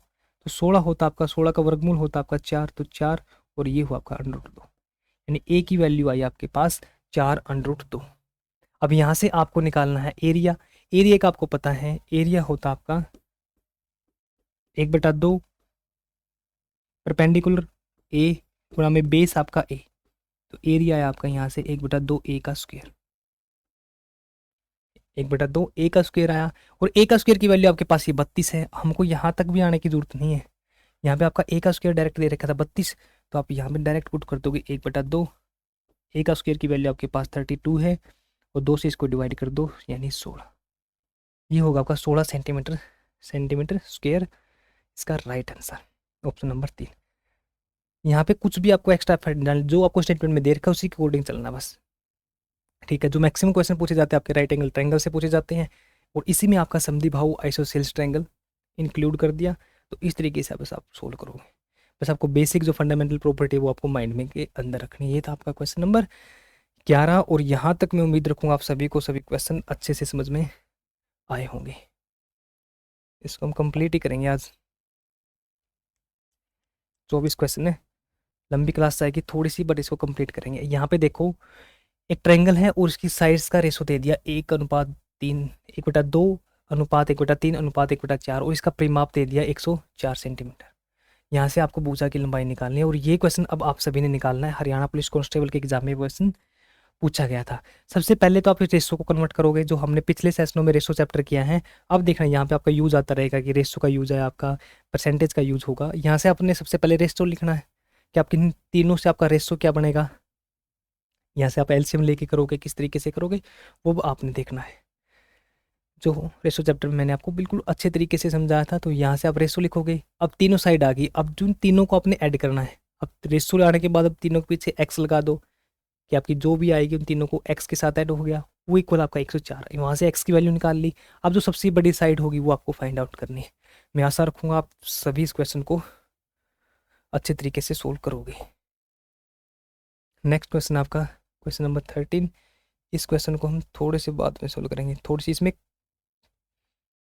तो 16 होता आपका, 16 का वर्गमूल होता आपका 4, तो 4 और ये हुआ आपका √2, यानी ए की वैल्यू आई आपके पास 4√2। अब यहाँ से आपको निकालना है एरिया। एरिया का आपको पता है, एरिया होता आपका 1/2 परपेंडिकुलर ए गुणा में बेस आपका ए, तो एरिया है आपका यहाँ से 1/2 ए का स्क्वायर, 1/2 ए का स्क्वायर आया। और ए का स्क्वायर की वैल्यू आपके पास ये 32 है, हमको यहाँ तक भी आने की जरूरत नहीं है, यहाँ पे आपका ए का स्क्वायर डायरेक्ट दे रखा था 32, तो आप यहाँ पे डायरेक्ट पुट कर दोगे 1/2, ए का स्क्वायर की वैल्यू आपके पास 32 है, और 2 से इसको डिवाइड कर दो यानी 16, ये होगा आपका 16 सेंटीमीटर स्क्वायर, इसका राइट आंसर ऑप्शन नंबर 3। यहाँ पे कुछ भी आपको एक्स्ट्रा जो आपको स्टेटमेंट में दे रखा है उसी के अकॉर्डिंग चलना बस। ठीक है, जो मैक्सिमम क्वेश्चन पूछे जाते हैं आपके राइट एंगल ट्रायंगल से पूछे जाते हैं, और इसी में आपका समद्विबाहु आइसोसेल्स ट्रायंगल इंक्लूड कर दिया, तो इस तरीके से बस आप सोल्व करोगे। बस आपको बेसिक जो फंडामेंटल प्रॉपर्टी है वो आपको माइंड में के अंदर रखनी है। ये था आपका क्वेश्चन नंबर 11, और यहाँ तक मैं उम्मीद रखूँगा आप सभी को सभी क्वेश्चन अच्छे से समझ में आए होंगे। इसको हम कंप्लीट ही करेंगे आज, 24 क्वेश्चन है, लंबी क्लास आएगी थोड़ी सी, बट इसको कंप्लीट करेंगे। यहाँ पे देखो एक ट्रायंगल है और उसकी साइड्स का रेशो दे दिया 1:3, 1/2 अनुपात 1/3 अनुपात 1/4, और इसका परिमाप दे दिया 104 सेंटीमीटर। यहाँ से आपको भुजा की लंबाई निकालनी है, और ये क्वेश्चन अब आप सभी ने निकालना है। हरियाणा पुलिस कांस्टेबल के एग्जाम में क्वेश्चन पूछा गया था। सबसे पहले तो आप इस रेशो को कन्वर्ट करोगे, जो हमने पिछले सेशनों में रेशो चैप्टर किया है। अब देखना यहाँ पे आपका यूज आता रहेगा कि रेशो का यूज है, आपका परसेंटेज का यूज होगा। यहाँ से आपने सबसे पहले रेशो लिखना है कि आपके इन तीनों से आपका रेशो क्या बनेगा। यहाँ से आप एलसीएम लेके करोगे, किस तरीके से करोगे वो आपने देखना है। जो रेशो चैप्टर में मैंने आपको बिल्कुल अच्छे तरीके से समझाया था, तो यहाँ से आप रेशो लिखोगे। अब तीनों साइड आ गई, अब जिन तीनों को आपने ऐड करना है। अब रेशो लाने के बाद अब तीनों के पीछे एक्स लगा दो, कि आपकी जो भी आएगी उन तीनों को एक्स के साथ ऐड हो गया, वो इक्वल आपका 104। वहाँ से एक्स की वैल्यू निकाल ली। अब जो सबसे बड़ी साइड होगी वो आपको फाइंड आउट करनी है। मैं आशा रखूँगा आप सभी इस क्वेश्चन को अच्छे तरीके से सोल्व करोगे। नेक्स्ट क्वेश्चन आपका क्वेश्चन नंबर 13। इस क्वेश्चन को हम थोड़े से बाद में सोल्व करेंगे। थोड़ी सी इसमें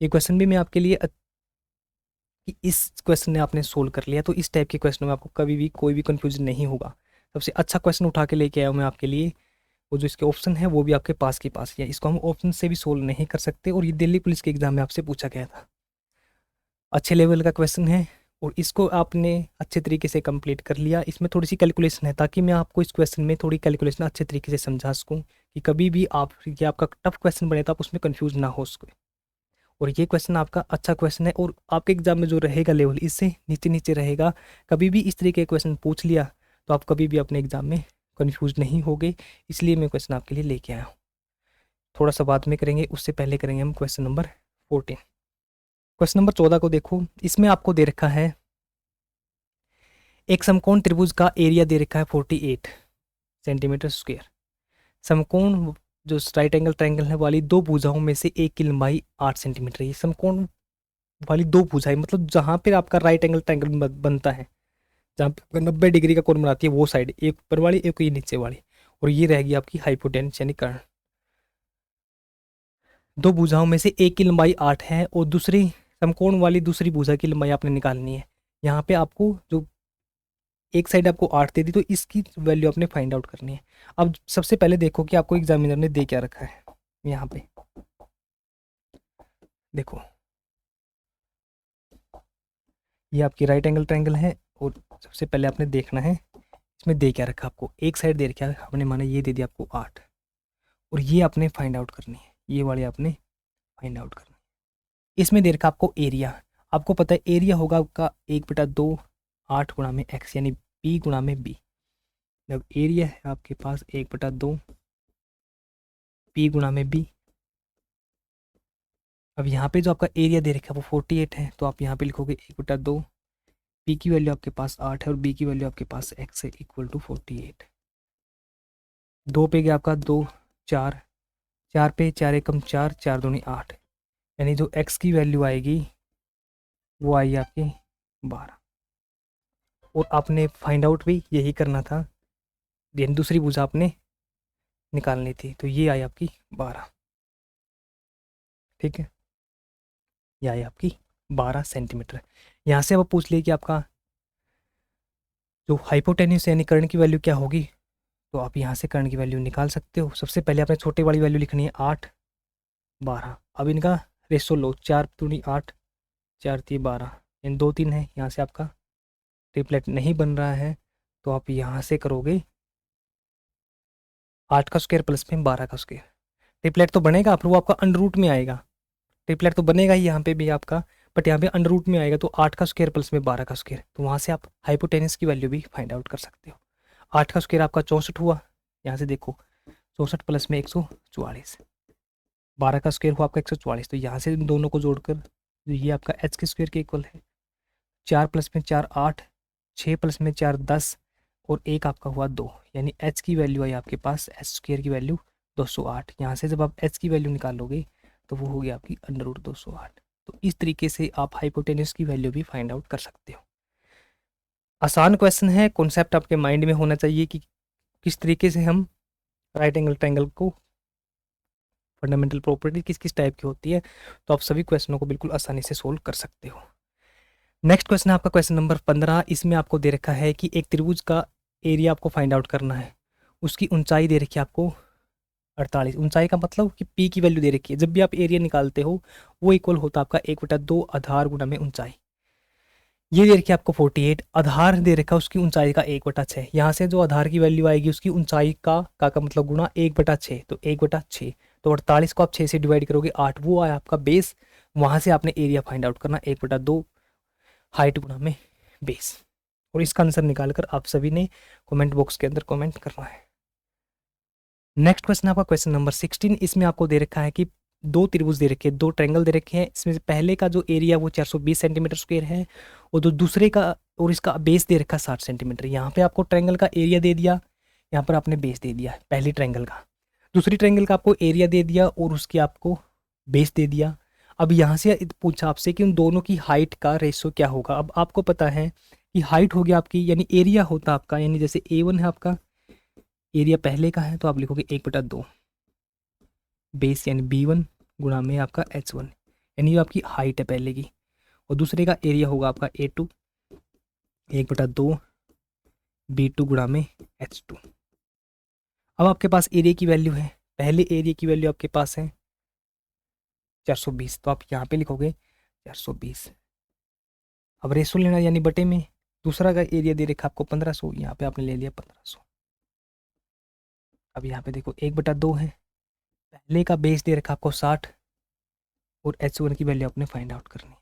ये क्वेश्चन भी मैं आपके लिए कि इस क्वेश्चन ने आपने सोल्व कर लिया, तो इस टाइप के क्वेश्चन में आपको कभी भी कोई भी कंफ्यूजन नहीं होगा। सबसे अच्छा क्वेश्चन उठा के लेके आया हूँ मैं आपके लिए, वो जो इसके ऑप्शन है वो भी आपके पास के पास ही है। इसको हम ऑप्शन से भी सोल्व नहीं कर सकते, और ये दिल्ली पुलिस के एग्जाम में आपसे पूछा गया था। अच्छे लेवल का क्वेश्चन है, और इसको आपने अच्छे तरीके से कंप्लीट कर लिया। इसमें थोड़ी सी कैलकुलेशन है, ताकि मैं आपको इस क्वेश्चन में थोड़ी कैलकुलेशन अच्छे तरीके से समझा सकूँ, कि कभी भी आप ये आपका टफ क्वेश्चन बने तो आप उसमें कन्फ्यूज ना हो सके। और ये क्वेश्चन आपका अच्छा क्वेश्चन है, और आपके एग्जाम में जो रहेगा लेवल इससे नीचे नीचे रहेगा। कभी भी इस तरीके के क्वेश्चन पूछ लिया तो आप कभी भी अपने एग्जाम में कन्फ्यूज नहीं होगे, इसलिए मैं क्वेश्चन आपके लिए लेके आया हूँ। थोड़ा सा बाद में करेंगे, उससे पहले करेंगे हम क्वेश्चन नंबर 14। क्वेश्चन नंबर 14 को देखो, इसमें आपको दे रखा है एक समकोण त्रिभुज का एरिया दे रखा है 48 सेंटीमीटर स्क्वायर। समकोण जो राइट एंगल ट्रायंगल है वाली दो भुजाओं में से एक की लंबाई 8 सेंटीमीटर है। समकोण वाली दो भुजाएं मतलब जहाँ पे आपका राइट एंगल ट्रायंगल बनता है, जहाँ पे 90 डिग्री का कोण बनाती है वो साइड, एक ऊपर वाली एक ये नीचे वाली, और ये रहेगी आपकी हाइपोटेन्यूस यानी कर्ण। दो भुजाओं में से एक की लंबाई 8 है, और दूसरी समकोण वाली दूसरी भुजा की लंबाई आपने निकालनी है। यहाँ पे आपको जो एक साइड आपको 8 दे दी, तो इसकी वैल्यू आपने फाइंड आउट करनी है। अब सबसे पहले देखो कि आपको एग्जामिनर ने दे क्या रखा है। यहाँ पे देखो, ये आपकी राइट एंगल ट्रायंगल है, और सबसे पहले आपने देखना है इसमें दे क्या रखा। आपको एक साइड दे रखा है, हमने माना ये दे दिया आपको 8, और ये आपने फाइंड आउट करनी है, ये वाली आपने फाइंड आउट करनी है। इसमें दे रखा आपको एरिया, आपको पता है एरिया होगा आपका 1/2 8 गुणा में एक्स यानी पी गुणा में बी। जब एरिया है आपके पास 1/2 पी गुणा में बी। अब यहाँ पे जो आपका एरिया दे रखा है वो 48 है, तो आप यहाँ पे लिखोगे 1/2 पी की वैल्यू आपके पास 8 है और बी की वैल्यू आपके पास एक्स है इक्वल टू 48। 2 पे गया आपका 2 4, 4 पे 4 एकम 4, 4 दूनी 8, यानी जो एक्स की वैल्यू आएगी वो आएगी आपकी 12। और आपने फाइंड आउट भी यही करना था, यानी दूसरी भुजा आपने निकालनी थी, तो ये आई आपकी 12। ठीक है, ये आई आपकी 12 सेंटीमीटर। यहाँ से अब पूछ लिए कि आपका जो हाइपोटेन्यूस यानी करंट की वैल्यू क्या होगी, तो आप यहाँ से करंट की वैल्यू निकाल सकते हो। सबसे पहले आपने छोटे वाली वैल्यू लिखनी है 8 12। अब इनका रेशो लो, 4 दूनी 8, 4 3 12, इन 2 3 है, यहाँ से आपका ट्रिपलेट नहीं बन रहा है, तो आप यहाँ से करोगे 8 का स्क्वायर प्लस में 12 का स्क्वायर। ट्रिपलेट तो बनेगा पर वो आपका अंडर रूट में आएगा। ट्रिपलेट तो बनेगा ही यहाँ पे भी आपका, बट यहाँ पे अंडर रूट में आएगा, तो 8 का स्क्वायर प्लस में 12 का स्क्वायर, तो वहाँ से आप हाइपोटेनस की वैल्यू भी फाइंड आउट कर सकते हो। 8 का स्क्वायर आपका 64 हुआ, यहाँ से देखो 64 प्लस में 144, 12 का स्क्वायर हुआ आपका 144, तो यहाँ से इन दोनों को जोड़कर ये आपका एच के स्क्वायर के इक्वल है। 4 प्लस में 4 8, 6 प्लस में 4 10 और एक आपका हुआ 2, यानी एच की वैल्यू आई आपके पास, एच स्क्वायर की वैल्यू 208। यहाँ से जब आप एच की वैल्यू निकालोगे तो वो होगी आपकी अंडर रूट 208। तो इस तरीके से आप हाइपोटेन्यूस की वैल्यू भी फाइंड आउट कर सकते हो। आसान क्वेश्चन है, कॉन्सेप्ट आपके माइंड में होना चाहिए कि किस तरीके से हम राइट एंगल ट्रायंगल को फंडामेंटल प्रॉपर्टी किस किस टाइप की होती है, तो आप सभी क्वेश्चनों को बिल्कुल आसानी से सोल्व कर सकते हो। नेक्स्ट क्वेश्चन है आपका क्वेश्चन नंबर 15। इसमें आपको दे रखा है कि एक त्रिभुज का एरिया आपको फाइंड आउट करना है, उसकी ऊंचाई दे रखी है आपको 48। ऊंचाई का मतलब कि पी की वैल्यू दे रखी है, जब भी आप एरिया निकालते हो वो इक्वल होता है आपका 1/2 आधार गुणा में ऊंचाई। ये दे रखी है आपको 48, आधार दे रखा है उसकी ऊंचाई का 1/6। यहाँ से जो आधार की वैल्यू आएगी उसकी ऊंचाई का मतलब गुणा 1/6, तो 1/6, तो 48 को आप 6 से डिवाइड करोगे 8, वो आया आपका बेस। वहाँ से आपने एरिया फाइंड आउट करना 1/2 हाइट गुणा में बेस, और इसका आंसर निकालकर आप सभी ने कमेंट बॉक्स के अंदर कमेंट करना है। नेक्स्ट क्वेश्चन आपका क्वेश्चन नंबर 16। इसमें आपको दे रखा है कि दो त्रिभुज दे रखे हैं, दो ट्रायंगल दे रखे हैं। इसमें से पहले का जो एरिया वो 420 सेंटीमीटर स्क्वायर है, और जो दूसरे का और इसका बेस दे रखा है 60 सेंटीमीटर। यहाँ पे आपको ट्रायंगल का एरिया दे दिया, यहाँ पर आपने बेस दे दिया पहली ट्रायंगल का, दूसरी ट्रायंगल का आपको एरिया दे दिया और उसकी आपको बेस दे दिया। अब यहाँ से पूछा आपसे कि उन दोनों की हाइट का रेशो क्या होगा। अब आपको पता है कि हाइट हो गया आपकी, यानी एरिया होता आपका, यानी जैसे A1 है आपका, एरिया पहले का है तो आप लिखोगे 1/2 बेस यानी B1 गुणा में आपका H1, यानी ये आपकी हाइट है पहले की, और दूसरे का एरिया होगा आपका A2 1/2 B2 गुणा में H2। अब आपके पास एरिया की वैल्यू है, पहले एरिया की वैल्यू आपके पास है 420, तो आप यहाँ पे लिखोगे 420। अब रेशो लेना यानी बटे में, दूसरा का एरिया दे रखा आपको 1500, यहाँ पे आपने ले लिया 1500। अब यहाँ पे देखो 1/2 है, पहले का बेस दे रखा आपको 60 और H1 की वैल्यू आपने फाइंड आउट करनी।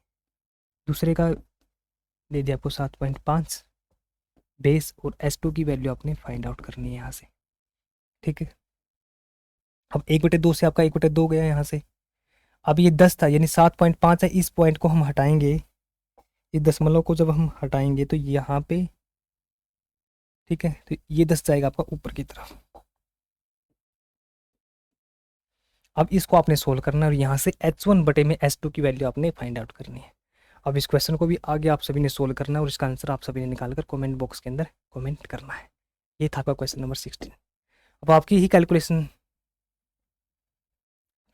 दूसरे का दे दिया आपको 7.5 बेस, और H2 की वैल्यू आपने फाइंड आउट करनी है यहाँ से। ठीक है, अब 1/2 से आपका 1/2 गया यहाँ से। अब ये 10 था यानी 7.5 है, इस पॉइंट को हम हटाएंगे, इस दशमलव को जब हम हटाएंगे तो यहाँ पे, ठीक है, तो ये 10 जाएगा आपका ऊपर की तरफ। अब इसको आपने सोल्व करना है और यहाँ से H1 बटे में H2 की वैल्यू आपने फाइंड आउट करनी है। अब इस क्वेश्चन को भी आगे आप सभी ने सोल्व करना है और इसका आंसर आप सभी ने निकालकर कमेंट बॉक्स के अंदर कमेंट करना है। ये था आपका क्वेश्चन नंबर 16। अब आपकी ही कैलकुलेशन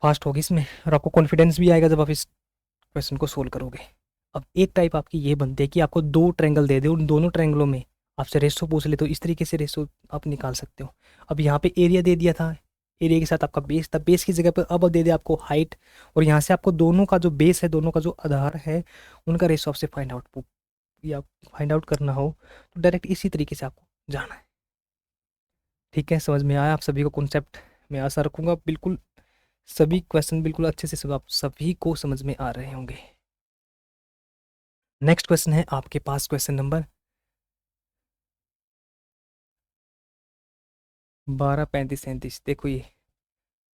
फास्ट होगी इसमें, और आपको कॉन्फिडेंस भी आएगा जब आप इस क्वेश्चन को सोल्व करोगे। अब एक टाइप आपकी ये बनती है कि आपको दो ट्रायंगल दे दे, उन दोनों ट्रायंगलों में आपसे रेशो पूछ ले, तो इस तरीके से रेशो आप निकाल सकते हो। अब यहाँ पे एरिया दे दिया था, एरिया के साथ आपका बेस था, बेस की जगह पर अब दे दे आपको हाइट, और यहाँ से आपको दोनों का जो बेस है, दोनों का जो आधार है, उनका रेशो आपसे फाइंड आउट करना हो तो डायरेक्ट इसी तरीके से आपको जाना है। ठीक है, समझ में आया आप सभी को कॉन्सेप्ट मैं आशा रखूँगा बिल्कुल सभी क्वेश्चन बिल्कुल अच्छे से सब आप सभी को समझ में आ रहे होंगे। नेक्स्ट क्वेश्चन है आपके पास क्वेश्चन नंबर 12, 35, 37। देखो ये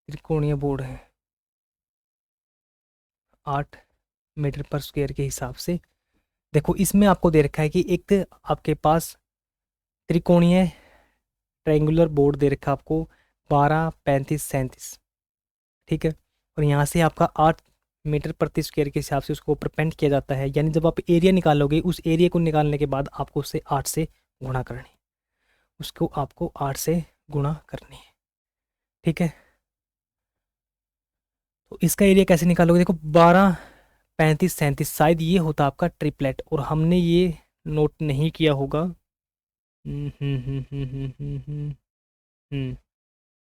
त्रिकोणीय बोर्ड है, 8 मीटर पर स्क्वायर के हिसाब से। देखो इसमें आपको दे रखा है कि एक तो आपके पास त्रिकोणीय ट्रायंगुलर बोर्ड दे रखा है आपको 12, 35, 37, ठीक है। और यहाँ से आपका 8 मीटर प्रति स्क्वायर के हिसाब से उसको ऊपर पेंट किया जाता है, यानी जब आप एरिया निकालोगे उस एरिया को निकालने के बाद आपको उससे 8 से गुणा करनी है, उसको आपको 8 से गुणा करनी है, ठीक है। तो इसका एरिया कैसे निकालोगे? देखो 12, 35, 37 शायद ये होता आपका ट्रिपलेट, और हमने ये नोट नहीं किया होगा।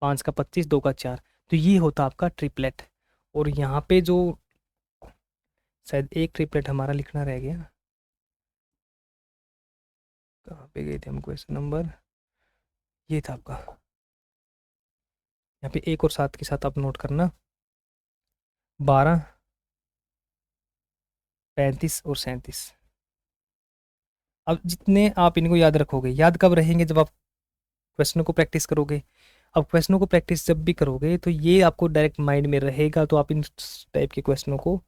5 का 25, 2 का 4, तो ये होता आपका ट्रिपलेट। और यहाँ पे जो शायद एक ट्रिपलेट हमारा लिखना रह गया, कहाँ पे गए थे हम? क्वेश्चन नंबर ये था आपका, यहाँ पे एक और साथ के साथ आप नोट करना, 12, 35 और 37। अब जितने आप इनको याद रखोगे, याद कब रहेंगे? जब आप क्वेश्चनों को प्रैक्टिस करोगे। अब क्वेश्चनों को प्रैक्टिस जब भी करोगे तो ये आपको डायरेक्ट माइंड में रहेगा, तो आप इन टाइप के क्वेश्चनों को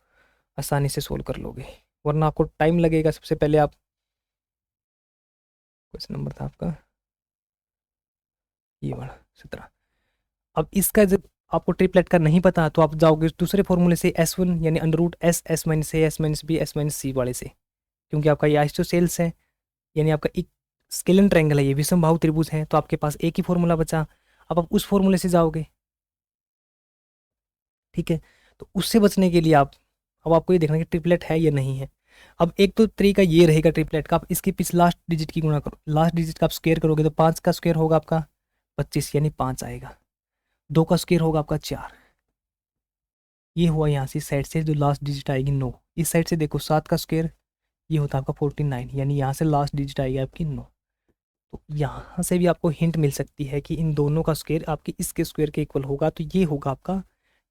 आसानी से सोल्व कर लोगे। वरना आपको टाइम लगेगा। सबसे पहले आप, क्वेश्चन नंबर था आपका ये वाला 17। अब इसका जब आपको ट्रिपलेट का नहीं पता तो आप जाओगे दूसरे फॉर्मूले से, S1 यानी under root S, S minus A, S minus B, S minus C वाले से, क्योंकि आपका ये आइसोसेल्स है, यानी आपका एक स्केलन ट्रायंगल है, ये विषमबाहु त्रिभुज है, तो आपके पास एक ही फॉर्मूला बचा। अब आप उस फॉर्मूले से जाओगे, ठीक है। तो उससे बचने के लिए आप, अब आपको ये देखना कि ट्रिपलेट है या नहीं है। अब एक तो तरीका ये रहेगा ट्रिपलेट का, आप इसके पीछे लास्ट डिजिट की गुणा करो, लास्ट डिजिट का आप स्क्वायर करोगे तो 5 का स्क्वायर होगा आपका 25, यानी 5 आएगा। 2 का स्क्वायर होगा आपका 4, ये हुआ यहाँ से साइड से जो लास्ट डिजिट आएगी 9। इस साइड से देखो 7 का स्क्वायर, ये होता है आपका 49, यानी यहाँ से लास्ट डिजिट आएगी आपकी 9। तो यहाँ से भी आपको हिंट मिल सकती है कि इन दोनों का स्क्वायर आपके इसके स्क्वायर के इक्वल होगा, तो ये होगा आपका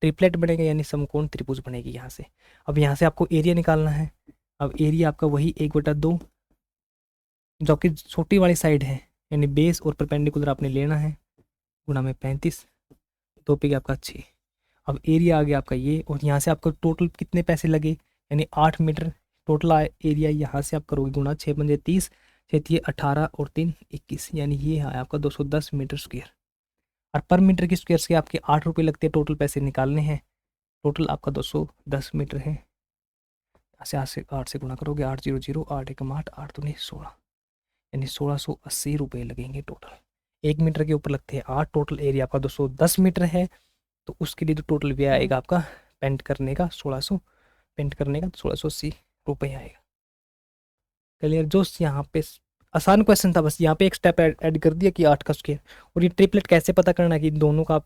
ट्रिपलेट बनेगा, यानी समकोण त्रिभुज बनेगी यहाँ से। अब यहाँ से आपको एरिया निकालना है। अब एरिया आपका वही 1/2, जो आपकी छोटी वाली साइड है, यानी बेस और परपेंडिकुलर आपने लेना है, गुणा में 35, 2 पे आपका 6। अब एरिया आ गया आपका ये, और यहाँ से आपको टोटल कितने पैसे लगे, यानी 8 मीटर टोटल एरिया। यहाँ से आप करोगे गुणा, 6 पंजे 30, 6 18 और 3 21, यानी ये है आपका 210 मीटर स्क्वायर। और पर मीटर की स्क्वायर से आपके 8 रुपये लगते हैं, टोटल पैसे निकालने हैं। टोटल आपका 210 मीटर है। ऐसे 8 से गुणा करोगे, 800, 8 एकम 8, 8 दूनी 16, यानी 1680 रुपये लगेंगे टोटल। 1 मीटर के ऊपर लगते हैं 8। टोटल एरिया आपका 210 मीटर है, तो उसके लिए जो टोटल व्यय आएगा आपका पेंट करने का 1600, पेंट करने का 1680 रुपये आएगा। क्लियर? जो यहाँ पे आसान क्वेश्चन था, बस यहाँ पे एक स्टेप ऐड कर दिया कि 8 का स्क्वायर। और ये ट्रिपलेट कैसे पता करना है कि दोनों का आप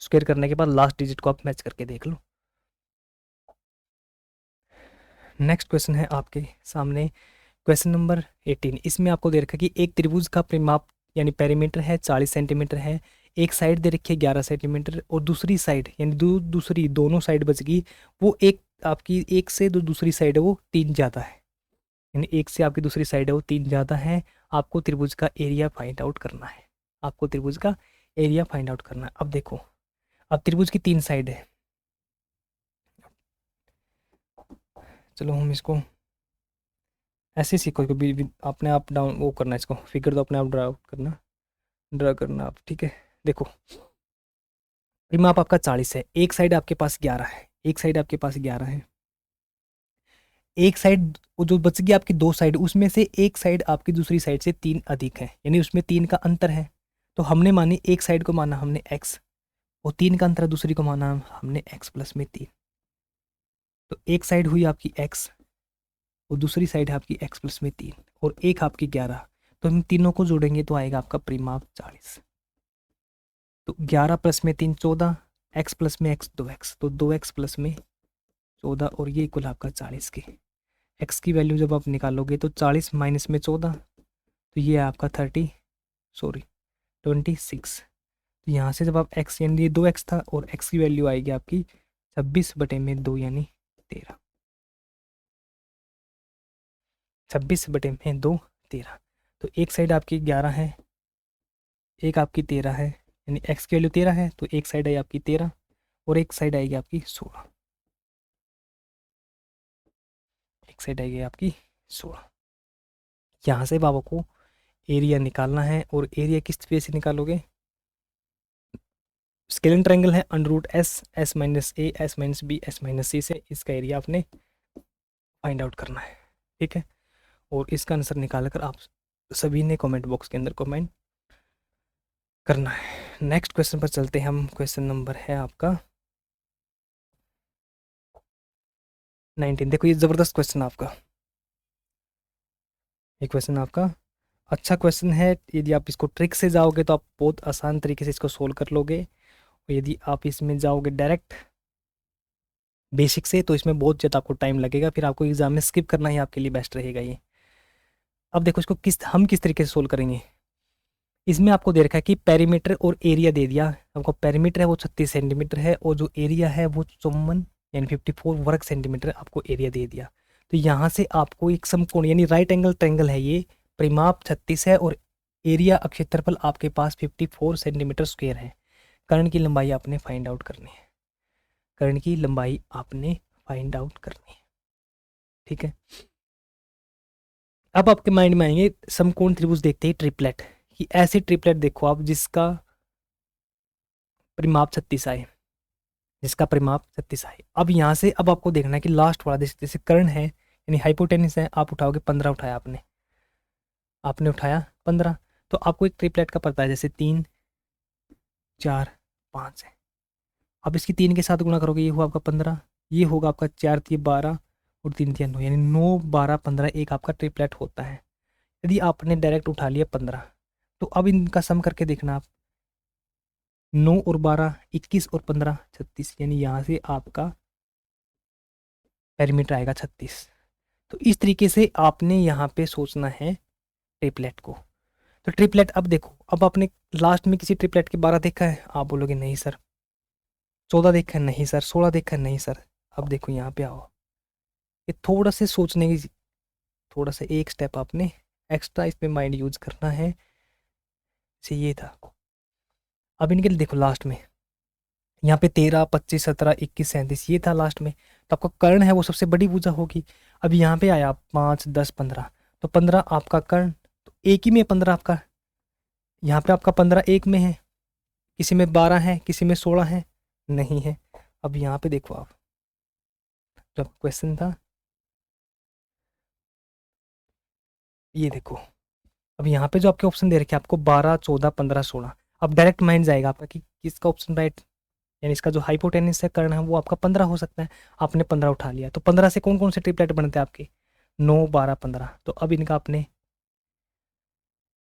स्क्वायर करने के बाद लास्ट डिजिट को आप मैच करके देख लो। नेक्स्ट क्वेश्चन है आपके सामने क्वेश्चन नंबर 18। इसमें आपको दे रखा है कि एक त्रिभुज का परिमाप यानी पेरीमीटर है 40 सेंटीमीटर है। एक साइड दे रखी है 11 सेंटीमीटर, और दूसरी साइड यानी दूसरी दोनों साइड बच गई, वो एक आपकी एक से जो दूसरी साइड है वो 3 ज़्यादा है, यानी एक से आपकी दूसरी साइड है वो 3 ज़्यादा है। आपको त्रिभुज का एरिया फाइंड आउट करना है। आपको त्रिभुज का एरिया फाइंड आउट करना है। अब देखो, अब त्रिभुज की 3 साइड है। चलो हम इसको ऐसे सीखो, कभी अपने आप डाउन वो करना है, इसको फिगर तो अपने आप ड्रा करना आप, ठीक है। देखो परिमाप आपका 40 है, एक साइड आपके पास 11 है, एक साइड आपके पास 11 है। एक साइड जो बच गई आपकी 2 साइड, उसमें से एक साइड आपकी दूसरी साइड से 3 अधिक है, यानी उसमें 3 का अंतर है। तो हमने मानी एक साइड को माना हमने x, और 3 का अंतर दूसरी को माना हमने x प्लस में 3। तो एक साइड हुई आपकी x, और दूसरी साइड है आपकी x प्लस में 3, और एक आपकी 11। तो हम तीनों को जोड़ेंगे तो आएगा आपका परिमाप 40। तो 11 प्लस में 3 14, x प्लस में x 2x, तो 2x प्लस में 14, और ये इक्वल आपका 40 के। x की वैल्यू जब आप निकालोगे तो 40 माइनस में 14, तो ये है आपका 26। तो यहाँ से जब आप x यानी 2x था और x की वैल्यू आएगी आपकी 26/2 यानी 13। 26/2 13। तो एक साइड आपकी 11 है, एक आपकी 13 है, यानी x की वैल्यू 13 है तो एक साइड आई आपकी 13 और एक साइड आएगी आपकी 16। एक साइड आएगी आपकी 16। यहाँ से बाबा को एरिया निकालना है और एरिया किस वे से निकालोगे? स्केलिन ट्रायंगल है √s, s-a, s-b, s-c से इसका एरिया आपने फाइंड आउट करना है। ठीक है, और इसका आंसर निकाल कर आप सभी ने कमेंट बॉक्स के अंदर कमेंट करना है। नेक्स्ट क्वेश्चन पर चलते हैं हम। क्वेश्चन नंबर है आपका 19। देखो ये ज़बरदस्त क्वेश्चन आपका, ये क्वेश्चन आपका अच्छा क्वेश्चन है। यदि आप इसको ट्रिक से जाओगे तो आप बहुत आसान तरीके से इसको सोल्व कर लोगे, और यदि आप इसमें जाओगे डायरेक्ट बेसिक से तो इसमें बहुत ज़्यादा आपको टाइम लगेगा, फिर आपको एग्जाम में स्किप करना ही आपके लिए बेस्ट रहेगा ये। अब देखो इसको हम किस तरीके से सोल्व करेंगे। इसमें आपको दे रखा है कि पेरीमीटर और एरिया दे दिया आपको। पेरीमीटर है वो 36 सेंटीमीटर है और जो एरिया है वो 54 यानी 54 वर्ग सेंटीमीटर आपको एरिया दे दिया। तो यहाँ से आपको एक समकोण यानी राइट एंगल ट्रायंगल है ये, परिमाप 36 है और एरिया क्षेत्रफल आपके पास 54 सेंटीमीटर स्क्वायर है। कर्ण की लंबाई आपने फाइंड आउट करनी है। कर्ण की लंबाई आपने फाइंड आउट करनी है। ठीक है, अब आपके माइंड में आएंगे समकोण त्रिभुज देखते ही ट्रिपलेट, कि ऐसे ट्रिपलेट देखो आप जिसका परिमाप 36 आए, जिसका परिमाप 36 आए। अब यहाँ से अब आपको देखना है कि लास्ट वाला जैसे कर्ण है यानी हाइपोटेनिस है, आप उठाओगे 15 उठाया आपने उठाया 15, तो आपको एक ट्रिपलेट का पता है जैसे 3 4 5 है। अब इसकी 3 के साथ गुणा करोगे, ये हुआ आपका 15, ये होगा आपका 4 3 12 और 3 3 9 यानी 9 12 15 एक आपका ट्रिपलेट होता है। यदि आपने डायरेक्ट उठा लिया 15, तो अब इनका सम करके देखना आप, 9 और 12 21 और 15 36 यानी यहाँ से आपका पेरीमीटर आएगा 36। तो इस तरीके से आपने यहाँ पे सोचना है ट्रिपलेट को। तो ट्रिपलेट अब देखो, अब आपने लास्ट में किसी ट्रिपलेट के 12 देखा है? आप बोलोगे नहीं सर। 14 देखा है? नहीं सर। 16 देखा है? नहीं सर। अब देखो यहाँ पे आओ, ये थोड़ा से सोचने की, थोड़ा सा एक स्टेप आपने एक्स्ट्रा इसमें माइंड यूज करना है। से ये था, अब इनके लिए देखो लास्ट में यहाँ पे 13 25 17 21 37 ये था लास्ट में, तो आपका कर्ण है वो सबसे बड़ी भुजा होगी। अब यहाँ पे आया 5 10 15, तो 15 आपका कर्ण, तो एक ही में 15 आपका, यहाँ पे आपका 15 एक में है, किसी में 12 है, किसी में 16 है, नहीं है। अब यहाँ पे देखो आप, जब क्वेश्चन था ये देखो, अब यहाँ पे जो आपके ऑप्शन दे रखे हैं आपको 12 14 15 16, अब डायरेक्ट माइंड जाएगा आपका कि किसका ऑप्शन राइट, यानी इसका जो हाइपोटेनिस है कर्ण है वो आपका 15 हो सकता है। आपने 15 उठा लिया, तो 15 से कौन कौन से ट्रिपलेट बनते हैं आपके? 9 12 15। तो अब इनका आपने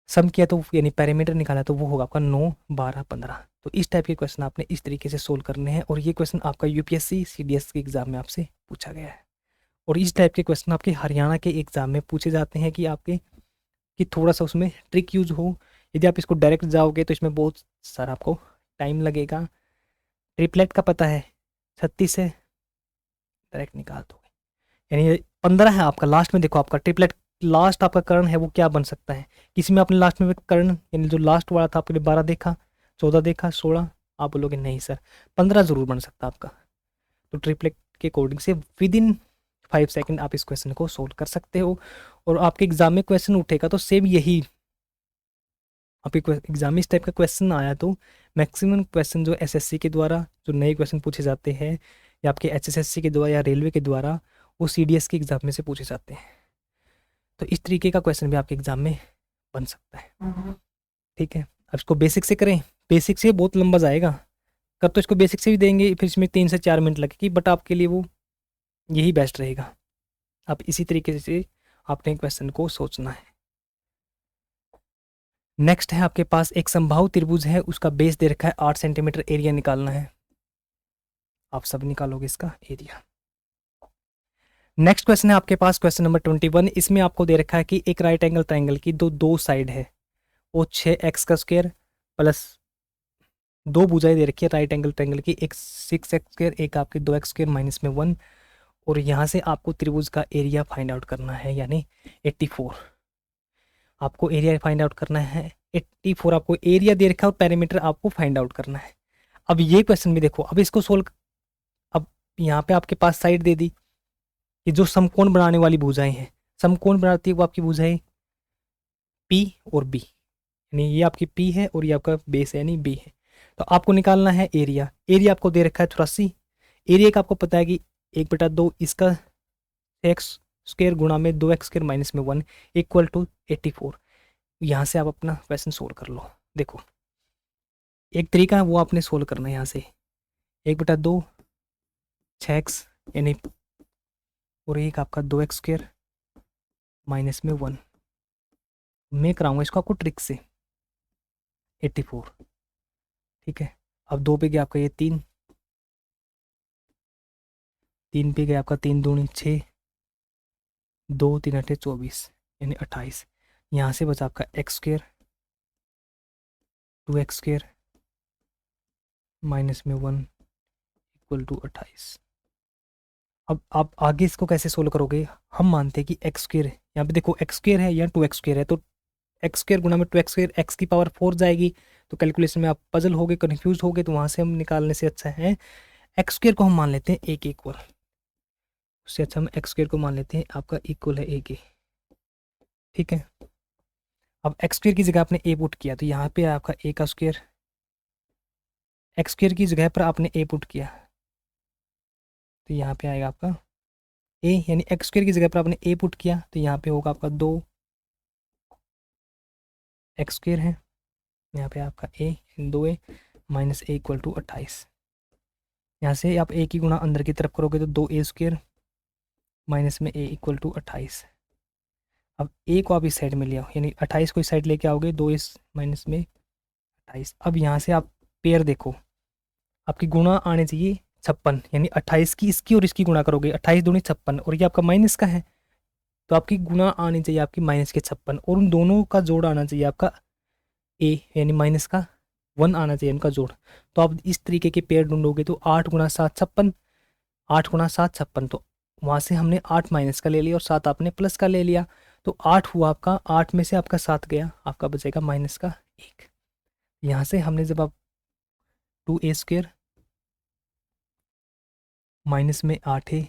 सम किया तो यानी पैरामीटर निकाला तो वो होगा आपका 9 12 15। तो इस टाइप के क्वेश्चन आपने इस तरीके से सोल्व करने हैं, और ये क्वेश्चन आपका यूपीएससी सीडीएस के एग्जाम में आपसे पूछा गया है। और इस टाइप के क्वेश्चन आपके हरियाणा के एग्जाम में पूछे जाते हैं कि आपके कि थोड़ा सा उसमें ट्रिक यूज हो। यदि आप इसको डायरेक्ट जाओगे तो इसमें बहुत सारा आपको टाइम लगेगा। ट्रिपलेट का पता है 36 से डायरेक्ट निकाल दोगे, यानी 15 है आपका लास्ट में। देखो आपका ट्रिपलेट लास्ट आपका कर्ण है वो क्या बन सकता है, किसी में आपने लास्ट में कर्ण यानी जो लास्ट वाला था आपके 12 देखा 14 देखा 16, आप बोलोगे नहीं सर 15 जरूर बन सकता आपका। तो ट्रिपलेट के अकॉर्डिंग से विद इन 5 सेकेंड आप इस क्वेश्चन को सोल्व कर सकते हो। और आपके एग्जाम में क्वेश्चन उठेगा तो सेम यही आपके एग्जाम में इस टाइप का क्वेश्चन आया तो मैक्सिमम क्वेश्चन जो एसएससी के द्वारा जो नए क्वेश्चन पूछे जाते हैं या आपके एचएसएससी के द्वारा या रेलवे के द्वारा वो सीडीएस के एग्जाम में से पूछे जाते हैं। तो इस तरीके का क्वेश्चन भी आपके एग्जाम में बन सकता है। ठीक है, अब इसको बेसिक से करें, बेसिक से बहुत लंबा जाएगा, कर तो इसको बेसिक से भी देंगे फिर इसमें 3 से 4 मिनट लगेगी, बट आपके लिए वो यही बेस्ट रहेगा। आप इसी तरीके से आपने क्वेश्चन को सोचना है। नेक्स्ट है आपके पास एक समबाहु त्रिभुज है, उसका बेस दे रखा है 8 सेंटीमीटर, एरिया निकालना है। आप सब निकालोगे इसका एरिया। नेक्स्ट क्वेश्चन है आपके पास क्वेश्चन नंबर 21। इसमें आपको दे रखा है कि एक राइट एंगल ट्राइंगल की दो साइड है, वो 6x² प्लस दो भुजाएं दे रखी है राइट एंगल ट्रायंगल की, एक 6x², एक आपके 2x² माइनस में 1। और यहाँ से आपको त्रिभुज का एरिया फाइंड आउट करना है, यानी 84। आपको एरिया फाइंड आउट करना है 84, आपको एरिया दे रखा है और पैरामीटर आपको फाइंड आउट करना है। अब ये क्वेश्चन भी देखो, अब इसको सोल्व, अब यहाँ पे आपके पास साइड दे दी कि जो समकोण बनाने वाली भुजाएं हैं, समकोण बनाती है वो आपकी भुजाएं पी और बी, यानी ये आपकी पी है और ये आपका बेस है यानी बी है। तो आपको निकालना है एरिया। एरिया आपको दे रखा है 84। एरिया का आपको पता है कि 1/2 इसका x² गुणा में 2x² माइनस में 1 इक्वल टू 84। यहाँ से आप अपना क्वेश्चन सोल्व कर लो। देखो एक तरीका है वो आपने सोल्व करना है, यहाँ से 1/2 6x यानी, और एक आपका 2x² माइनस में 1। मैं कराऊंगा इसको आपको ट्रिक से 84, ठीक है। अब 2 पे गया आपका ये 3, 3 पे गया आपका 3 दूनी 6, 2 3 8 24 यानी 28। यहाँ से बचा आपका x² 2x² माइनस में 1 इक्वल टू 28। अब आप आगे इसको कैसे सोल्व करोगे, हम मानते हैं कि x², यहाँ पे देखो x² है या 2x² है, तो x² गुणा में 2x², x की पावर 4 जाएगी। तो कैलकुलेशन में आप पजल होगे, कन्फ्यूज होगे, तो वहाँ से हम निकालने से अच्छा है x² को हम मान लेते हैं 1 इक्वल, उससे अच्छा हम x² को मान लेते हैं आपका इक्वल है 1 ठीक है। अब x² की जगह आपने a पुट किया तो यहाँ पे आपका a का स्क्वायर, x² की जगह पर आपने a पुट किया तो यहाँ पे आएगा आपका a, यानी x² की जगह पर आपने a पुट किया तो यहाँ पे होगा आपका 2x² है, यहाँ पे आपका a 2a minus a equal to 28। यहाँ से आप a की गुणा अंदर की तरफ करोगे तो 2a² माइनस में a इक्वल टू 28। अब a को आप इस साइड में ले आओ, यानी 28 को इस साइड लेके आओगे, 2a माइनस में 28। अब यहाँ से आप पेयर देखो, आपकी गुणा आने चाहिए 56, यानी 28 की इसकी और इसकी गुणा करोगे, 28 दूनी 56, और ये आपका माइनस का है तो आपकी गुणा आनी चाहिए आपकी माइनस के 56, और उन दोनों का जोड़ आना चाहिए आपका a, यानी माइनस का 1 आना चाहिए उनका जोड़। तो आप इस तरीके के पेयर ढूंढोगे तो 8 गुणा 7 56, 8 गुणा 7 56, तो वहाँ से हमने 8 माइनस का ले लिया और 7 आपने प्लस का ले लिया, तो 8 हुआ आपका, 8 में से आपका 7 गया, आपका बचेगा माइनस का 1। यहाँ से हमने जब आप 2a² माइनस में 8 है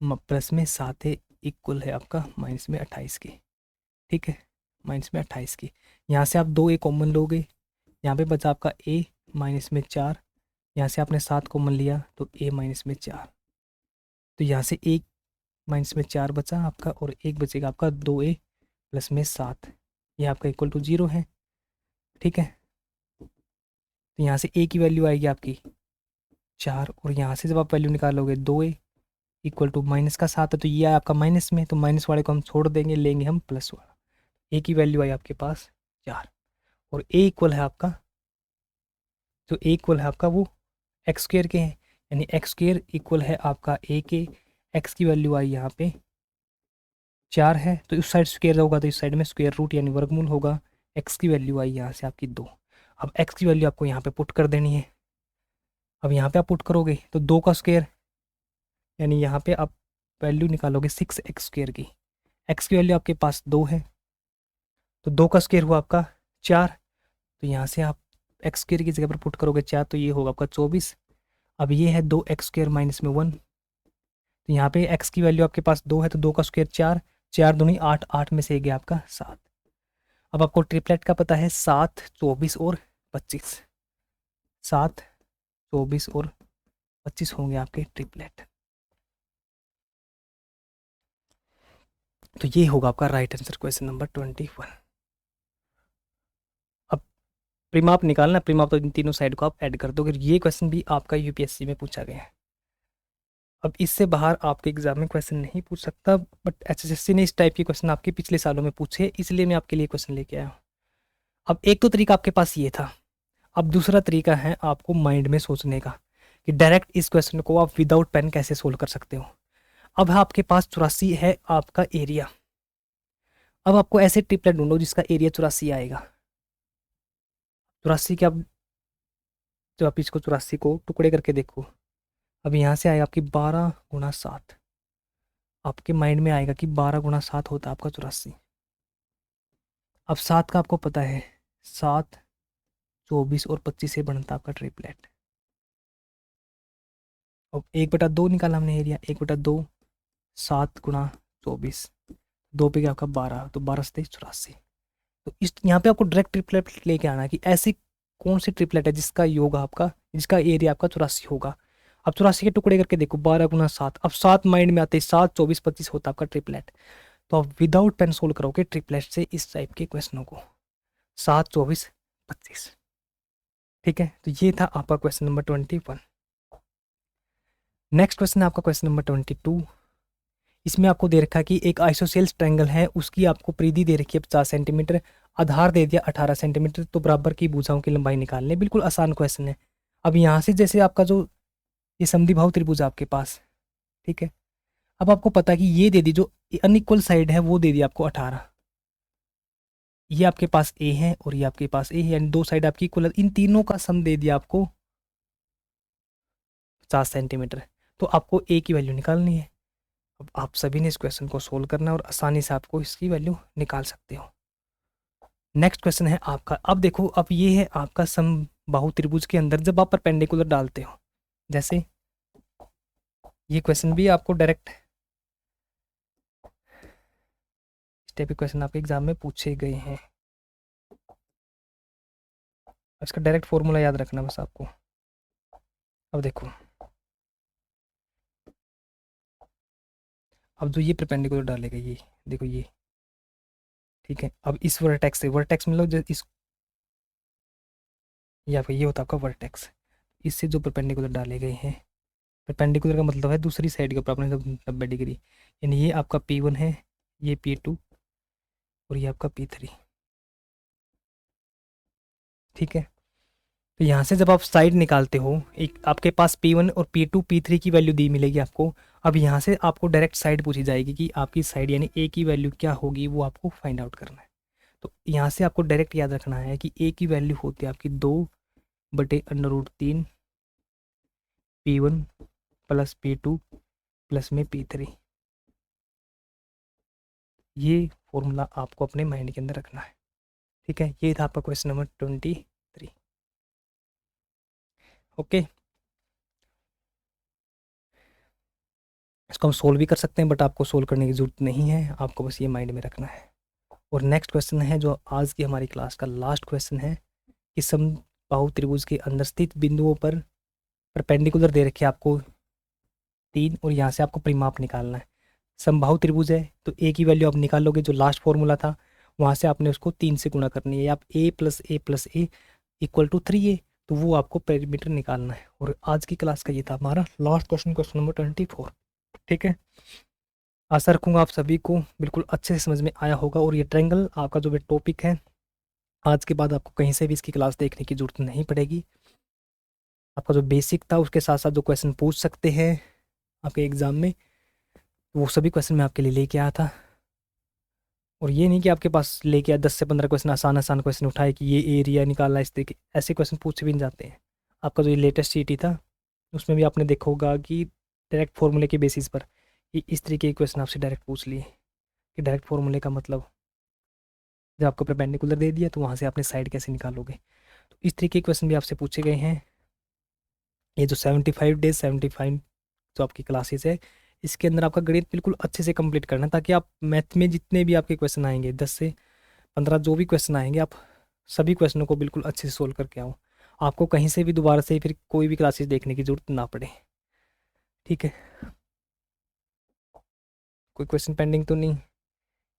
प्लस में 7 है इक्वल है आपका माइनस में 28 की, ठीक है, माइनस में 28 की। यहाँ से आप 2a कॉमन लोगे, यहाँ पे बचा आपका a माइनस में 4, यहाँ से आपने 7 कॉमन लिया तो a माइनस में 4, तो यहाँ से 1 माइनस में 4 बचा आपका और 1 बचेगा आपका 2a प्लस में 7, ये आपका इक्वल टू 0 है, ठीक है। तो यहाँ से a की वैल्यू आएगी आपकी 4, और यहाँ से जब आप वैल्यू निकालोगे 2a इक्वल टू माइनस का 7 है तो ये आया आपका माइनस में, तो माइनस वाले को हम छोड़ देंगे, लेंगे हम प्लस वाला। a की वैल्यू आई आपके पास 4, और a इक्वल है आपका, जो a इक्वल है आपका वो x² के हैं, यानी x² इक्वल है आपका a के, x की वैल्यू आई यहाँ पे 4 है, तो उस साइड स्क्वायर होगा तो इस साइड में स्क्वायर रूट यानी वर्गमूल होगा, x की वैल्यू आई यहाँ से आपकी 2। अब x की वैल्यू आपको यहाँ पे पुट कर देनी है। अब यहाँ पे आप पुट करोगे तो 2 का स्क्वायर, यानी यहाँ पे आप वैल्यू निकालोगे 6x² की, x की वैल्यू आपके पास 2 है, तो 2 का स्क्वायर हुआ आपका 4, तो यहाँ से आप x² की जगह पर पुट करोगे 4 तो ये होगा आपका 24। अब ये है 2x² माइनस में 1, तो यहाँ पे x की वैल्यू आपके पास 2 है तो 2 का स्क्वायर 4, 4 दूनी 8, 8 में से गया आपका 7। अब आपको ट्रिपलेट का पता है 7 24 और 25, 7 24 और 25 होंगे आपके ट्रिपलेट। तो ये होगा आपका राइट आंसर क्वेश्चन नंबर 21। अब प्रीमाप निकालना, प्रीमाप तो इन तीनों साइड को आप ऐड कर दोगे। ये क्वेश्चन भी आपका यूपीएससी में पूछा गया है। अब इससे बाहर आपके एग्जाम में क्वेश्चन नहीं पूछ सकता, बट एचएसएससी ने इस टाइप के क्वेश्चन आपके पिछले सालों में पूछे, इसलिए मैं आपके लिए क्वेश्चन लेके आया हूँ। अब एक तो तरीका आपके पास ये था, अब दूसरा तरीका है आपको माइंड में सोचने का कि डायरेक्ट इस क्वेश्चन को आप विदाउट पेन कैसे सोल्व कर सकते हो। अब आपके पास 84 है आपका एरिया, अब आपको ऐसे ट्रिपलेट ढूंढो जिसका एरिया 84 आएगा। 84 के आप जब आप इसको 84 को टुकड़े करके देखो, अब यहाँ से आएगा आपकी 12 × 7। आपके माइंड में आएगा कि 12 × 7 होता है आपका 84। अब 7 का आपको पता है, 7, 24 और 25 से बनता है आपका ट्रिपलेट। अब 1/2 निकाला हमने एरिया, 1/2, 7 × 24, 2 पे क्या आपका 12, तो 12×7 = 84। तो इस यहाँ पे आपको डायरेक्ट ट्रिपलेट लेके आना है कि ऐसी कौन सी ट्रिपलेट है जिसका योग आपका, जिसका एरिया आपका 84 होगा। अब 84 के टुकड़े करके देखो, 12 × 7, अब 7 माइंड में आते ही 7, 24, 25 होता है आपका ट्रिपलेट। तो आप विदाउट पेन सोल्व करोगे ट्रिपलेट से इस टाइप के क्वेश्चनों को, 7, 24, 25। ठीक है, तो ये था आपका क्वेश्चन नंबर 21। नेक्स्ट क्वेश्चन है आपका क्वेश्चन नंबर 22। इसमें आपको दे रखा है कि एक आइसोसेल्स ट्रायंगल है, उसकी आपको परिधि दे रखी है 50 सेंटीमीटर, आधार दे दिया 18 सेंटीमीटर, तो बराबर की भुजाओं की लंबाई निकालने। बिल्कुल आसान क्वेश्चन है। अब यहाँ से जैसे आपका जो ये समद्विबाहु त्रिभुज है आपके पास, ठीक है, अब आपको पता है कि ये दे दी जो अनइक्वल साइड है वो दे दी आपको 18। ये आपके पास ए है और ये आपके पास ए है, यानी दो साइड आपकी इक्वल, इन तीनों का सम दे दिया आपको 50 सेंटीमीटर। तो आपको ए की वैल्यू निकालनी है। अब आप सभी ने इस क्वेश्चन को सोल्व करना है और आसानी से आपको इसकी वैल्यू निकाल सकते हो। नेक्स्ट क्वेश्चन है आपका, अब देखो, अब ये है आपका समबाहु त्रिभुज के अंदर जब आप परपेंडिकुलर डालते हो, जैसे ये क्वेश्चन भी आपको डायरेक्ट इस टाइप के क्वेश्चन आपके एग्जाम में पूछे गए हैं। इसका डायरेक्ट फॉर्मूला याद रखना बस आपको। अब देखो, अब जो ये परपेंडिकुलर डालेगा, ये देखो ये, ठीक है, अब इस वर्टेक्स से, वर्टेक्स में लो जो इस, या फिर ये होता है आपका वर्टेक्स, इससे जो परपेंडिकुलर डाले गए हैं, परपेंडिकुलर का मतलब है दूसरी साइड के ऊपर आपने 90 डिग्री, यानी ये आपका P1 है, ये P2 और ये आपका P3। ठीक है, तो यहाँ से जब आप साइड निकालते हो, एक आपके पास P1 और P2 P3 की वैल्यू दी मिलेगी आपको। अब यहाँ से आपको डायरेक्ट साइड पूछी जाएगी कि आपकी साइड यानी ए की वैल्यू क्या होगी, वो आपको फाइंड आउट करना है। तो यहाँ से आपको डायरेक्ट याद रखना है कि ए की वैल्यू होती है आपकी 2/√3 P1 + P2 प्लस में P3। ये फॉर्मूला आपको अपने माइंड के अंदर रखना है। ठीक है, ये था आपका क्वेश्चन नंबर 23। ओके, इसको हम सोल्व भी कर सकते हैं, बट आपको सोल्व करने की ज़रूरत नहीं है, आपको बस ये माइंड में रखना है। और नेक्स्ट क्वेश्चन है जो आज की हमारी क्लास का लास्ट क्वेश्चन है कि समबाहु त्रिभुज के अंदर स्थित बिंदुओं पर परपेंडिकुलर दे रखे आपको 3 और यहाँ से आपको परिमाप निकालना है। समबाहु त्रिभुज है तो ए की वैल्यू आप निकालोगे, जो लास्ट फॉर्मूला था वहाँ से आपने उसको 3 से गुणा करनी है, आप a + a + a = 3a, तो वो आपको पेरीमीटर निकालना है। और आज की क्लास का ये था हमारा लास्ट क्वेश्चन, क्वेश्चन नंबर 24। ठीक है, आशा रखूँगा आप सभी को बिल्कुल अच्छे से समझ में आया होगा। और ये ट्रायंगल आपका जो टॉपिक है, आज के बाद आपको कहीं से भी इसकी क्लास देखने की ज़रूरत नहीं पड़ेगी। आपका जो बेसिक था उसके साथ साथ जो क्वेश्चन पूछ सकते हैं आपके एग्ज़ाम में, वो सभी क्वेश्चन मैं आपके लिए लेके आया था। और ये नहीं कि आपके पास लेके आया 10 से 15 क्वेश्चन आसान आसान क्वेश्चन उठाए कि ये एरिया निकालना, इस तरीके ऐसे क्वेश्चन पूछे भी नहीं जाते हैं। आपका जो ये लेटेस्ट सीटी था उसमें भी आपने देखा होगा कि डायरेक्ट फार्मूले के बेसिस पर इस तरीके के क्वेश्चन आपसे डायरेक्ट पूछ लिए कि डायरेक्ट फार्मूले का मतलब, जब आपको परपेंडिकुलर दे दिया तो वहाँ से आपने साइड कैसे निकालोगे। तो इस तरीके के क्वेश्चन भी आपसे पूछे गए हैं। ये जो 75 डेज 75 जो आपकी क्लासेस है, इसके अंदर आपका गणित बिल्कुल अच्छे से कंप्लीट करना है, ताकि आप मैथ में जितने भी आपके क्वेश्चन आएंगे 10 से 15 जो भी क्वेश्चन आएंगे, आप सभी क्वेश्चनों को बिल्कुल अच्छे से सोल्व करके आओ। आपको कहीं से भी दोबारा से फिर कोई भी क्लासेस देखने की ज़रूरत ना पड़े। ठीक है, कोई क्वेश्चन पेंडिंग तो नहीं,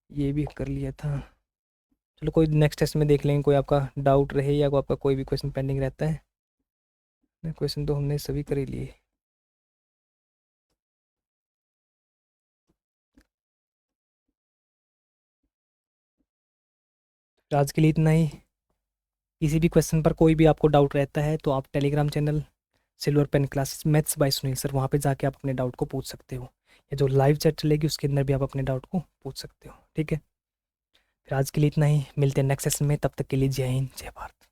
ये भी कर लिया था। चलो कोई नेक्स्ट टेस्ट में देख लेंगे, कोई आपका डाउट रहे या कोई आपका कोई भी क्वेश्चन पेंडिंग रहता है। क्वेश्चन तो हमने सभी कर ही लिए। आज के लिए इतना ही। किसी भी क्वेश्चन पर कोई भी आपको डाउट रहता है तो आप Telegram channel silver pen classes maths by Sunil sir, वहाँ पे जाके आप अपने डाउट को पूछ सकते हो, या जो लाइव चैट चलेगी उसके अंदर भी आप अपने डाउट को पूछ सकते हो। ठीक है, फिर आज के लिए इतना ही, मिलते हैं नेक्स्ट सेशन में, तब तक के लिए जय हिंद जय भारत।